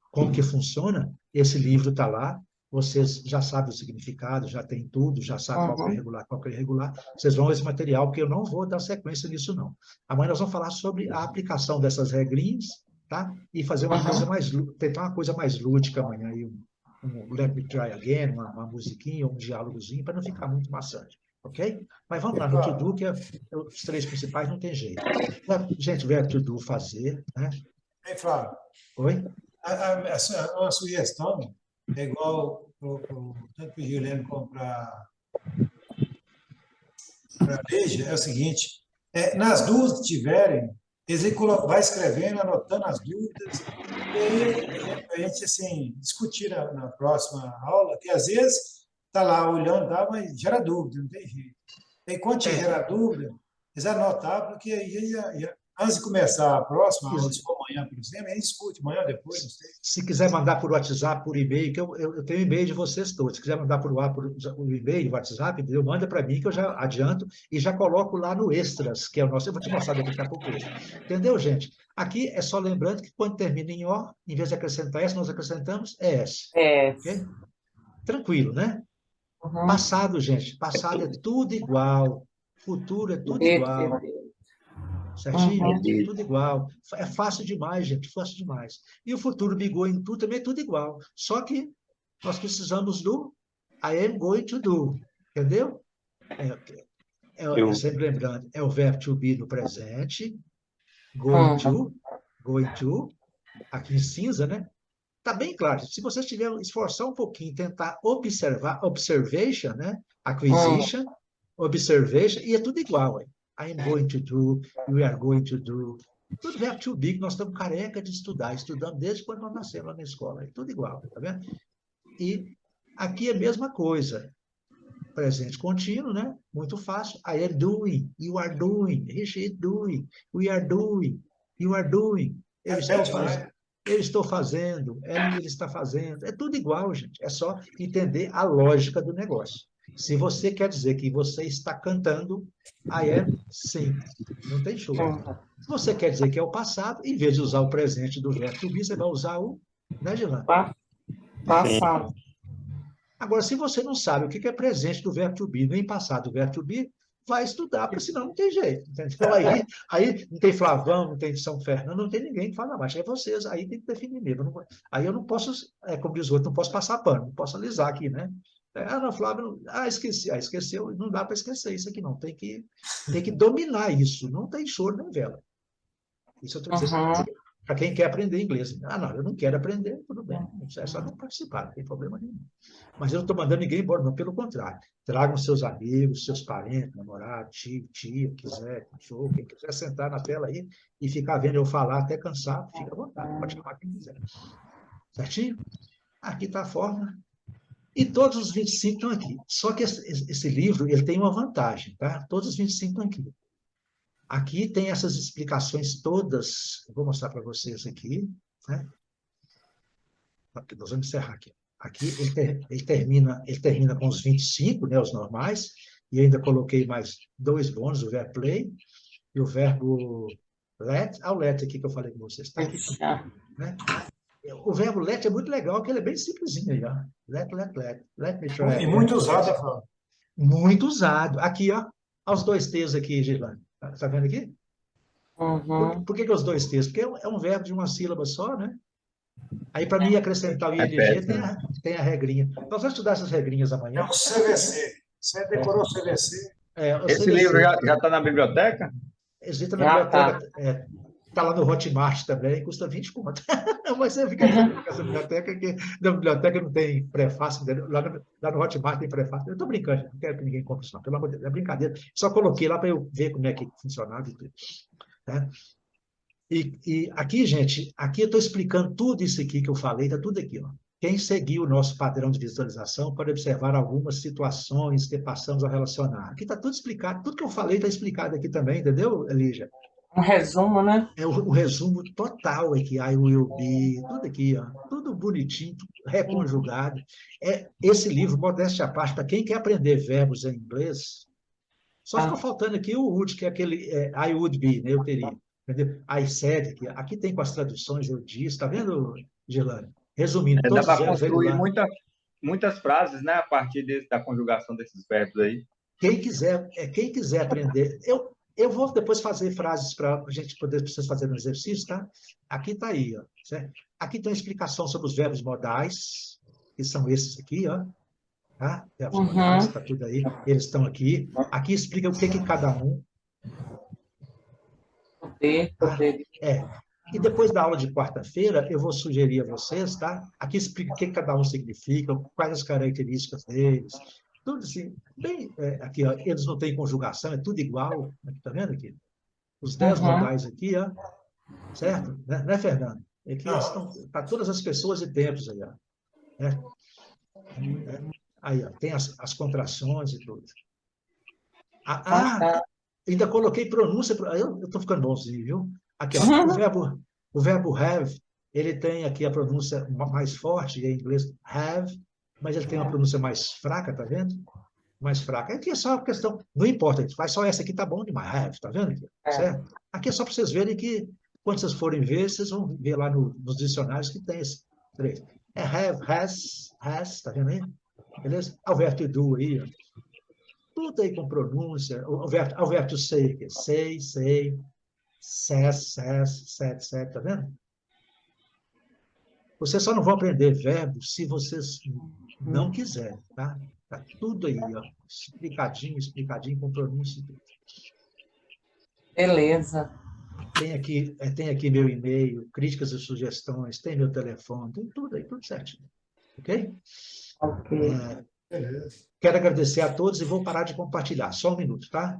como que funciona. Esse livro está lá. Vocês já sabem o significado, já tem tudo, já sabem qual que é Uhum. regular, qual que é irregular. Vocês vão ver esse material, porque eu não vou dar sequência nisso, não. Amanhã nós vamos falar sobre a aplicação dessas regrinhas, tá? E fazer uma coisa Uhum. mais, tentar uma coisa mais lúdica amanhã, aí, um Let Me Try Again, uma musiquinha, um diálogozinho, para não ficar muito maçante, ok? Mas vamos lá, no to do, que os 3 principais não tem jeito. Gente, verbo to do, fazer, né? Aí, Flávio, Oi? uma sugestão é igual tanto para o Juliano como para a Leija, é o seguinte, nas dúvidas que tiverem, vai escrevendo, anotando as dúvidas, e aí a gente assim, discutir na próxima aula, que às vezes está lá olhando, tá, mas gera dúvida, não tem jeito. E quando te É, gerar dúvida, eles anotar, porque aí antes de começar a próxima aula, se for amanhã, por exemplo, a gente discute amanhã, depois, não sei. se quiser mandar por WhatsApp, por e-mail, que eu tenho e-mail de vocês todos. Se quiser mandar por e-mail, WhatsApp, entendeu? Manda para mim que eu já adianto e já coloco lá no Extras, que é o nosso. Eu vou te mostrar daqui a pouco o Extra. Entendeu, gente? Aqui é só lembrando que quando termina em O, em vez de acrescentar S, nós acrescentamos ES. É. Ok? Tranquilo, né? Uhum. Passado, gente. Passado é tudo igual. Futuro é tudo Dito, igual. dito. Certinho? Uhum. Indeed. Tudo igual. É fácil demais, gente, fácil demais. E o futuro be going to também é tudo igual. Só que nós precisamos do I am going to do. Entendeu? Eu, Sempre lembrando, é o verbo to be no presente, Uhum. going to, aqui em cinza, né? Tá bem claro. Se você estiver esforçar um pouquinho, tentar observar, observation, né? Uhum. Acquisition, observation, e é tudo igual. Hein? I am going to do, we are going to do. Tudo verbo to be, que nós estamos careca de estudar, estudando desde quando nós nascemos lá na escola. É tudo igual, tá vendo? E aqui é a mesma coisa. Presente contínuo, né? Muito fácil. I am doing, you are doing, he is doing, we are doing, you are doing. Eu estou Repete, não fazendo. é? Eu estou fazendo, ela e ele está fazendo. É tudo igual, gente. É só entender a lógica do negócio. Se você quer dizer que você está cantando, I am, sim. Não tem choro. Uhum. Se você quer dizer que é o passado, em vez de usar o presente do verbo to be, você vai usar o, né, Gilane? Pa- sim, Passado. Agora, se você não sabe o que é presente do verbo to be, nem passado do verbo to be, vai estudar, porque senão não tem jeito, entendeu? Aí não tem Flavão, não tem São Fernando, não tem ninguém que fala mais. É vocês, aí tem que definir mesmo. Aí eu não posso, como diz o outro, não posso passar pano, não posso alisar aqui, né? Não, Flávio, esqueci. Esqueceu, não dá para esquecer isso aqui, não. Tem que dominar isso, não tem choro nem vela. Isso eu estou dizendo Uhum. para quem quer aprender inglês. Não, eu não quero aprender, tudo bem. É só não participar, não tem problema nenhum. Mas eu não estou mandando ninguém embora, não, pelo contrário. Tragam seus amigos, seus parentes, namorado, tio, tia, quiser, cachorro, quem quiser sentar na tela aí e ficar vendo eu falar até cansar, fica à vontade, pode chamar quem quiser. Certinho? Aqui está a forma. E todos os 25 estão aqui. Só que esse livro ele tem uma vantagem, tá? Todos os 25 estão aqui. Aqui tem essas explicações todas, eu vou mostrar para vocês aqui, né? Nós vamos encerrar aqui. Aqui ele termina com os 25, né, os normais, e ainda coloquei mais 2 bônus, o verbo play e o verbo let. O let aqui que eu falei com vocês, está aqui também. Né? O verbo let é muito legal, porque ele é bem simplesinho aí, ó. Let me try E again. muito usado, Flávio. Muito usado. Aqui, ó, os 2 T's aqui, Gislane. Está vendo aqui? Uhum. Por que os 2 T's? Porque é um verbo de uma sílaba só, né? Aí, para mim, acrescentar o ING, repete, tem a regrinha. Nós vamos estudar essas regrinhas É amanhã. o CVC. Você decorou o CVC? Eu Esse sei livro dizer. já está na biblioteca? Existe na Já tá. biblioteca, está lá no Hotmart também, custa 20 conto. Mas você fica dizendo que essa biblioteca, que na biblioteca não tem prefácio, entendeu? Lá no Hotmart tem prefácio. Eu estou brincando, não quero que ninguém compre isso, não. Pelo amor de Deus, é brincadeira. Só coloquei lá para eu ver como é que funcionava e tudo. Né? E aqui, gente, aqui eu estou explicando tudo isso aqui que eu falei, está tudo aqui. Ó. Quem seguiu o nosso padrão de visualização pode observar algumas situações que passamos a relacionar. Aqui está tudo explicado, tudo que eu falei está explicado aqui também, entendeu, Elígia? Um resumo, né? É o resumo total aqui, I will be, tudo aqui, ó, tudo bonitinho, tudo reconjugado. Esse livro, modéstia à parte, para quem quer aprender verbos em inglês, só ficou faltando aqui o would, que é aquele I would be, né? Eu teria. Entendeu? I said, aqui tem com as traduções, eu disse, tá vendo, Gelane? Resumindo, Dá todos os para verbos construir regulares. muitas frases, né, a partir da conjugação desses verbos aí. Quem quiser aprender, eu vou depois fazer frases para a gente poder vocês fazerem um exercício, tá? Aqui está aí, ó, certo? Aqui tem uma explicação sobre os verbos modais, que são esses aqui, ó, tá? Verbos modais, está tudo aí, eles estão aqui. Aqui explica o que é cada um. Poder. E depois da aula de quarta-feira, eu vou sugerir a vocês, tá? Aqui explica o que cada um significa, quais as características deles, tudo assim, bem, aqui, ó, eles não têm conjugação, é tudo igual, tá vendo aqui? Os 10 modais aqui, ó, certo? Né, Fernando? Aqui estão, para todas as pessoas e tempos aí, ó. Né? Aí, ó, tem as contrações e tudo. Ainda coloquei pronúncia, eu estou ficando bonzinho, viu? Aqui, ó, o verbo have, ele tem aqui a pronúncia mais forte, em inglês have, mas ele tem uma pronúncia mais fraca, tá vendo? Mais fraca. Aqui é só uma questão, não importa, faz só essa aqui, tá bom demais, have, tá vendo? Aqui, certo? Aqui é só para vocês verem que, quando vocês forem ver, vocês vão ver lá nos dicionários que tem esse três. Have, has, tá vendo aí? Beleza? O verbo to do aí, ó. Tudo aí com pronúncia. O verbo to say, que é say, says, said, tá vendo? Vocês só não vão aprender verbos se vocês não quiserem, tá? Tá tudo aí, ó, explicadinho, com pronúncia e tudo. Beleza. Tem aqui meu e-mail, críticas e sugestões, tem meu telefone, tem tudo aí, tudo certinho. Ok? Ok. Quero agradecer a todos e vou parar de compartilhar. Só um minuto, tá?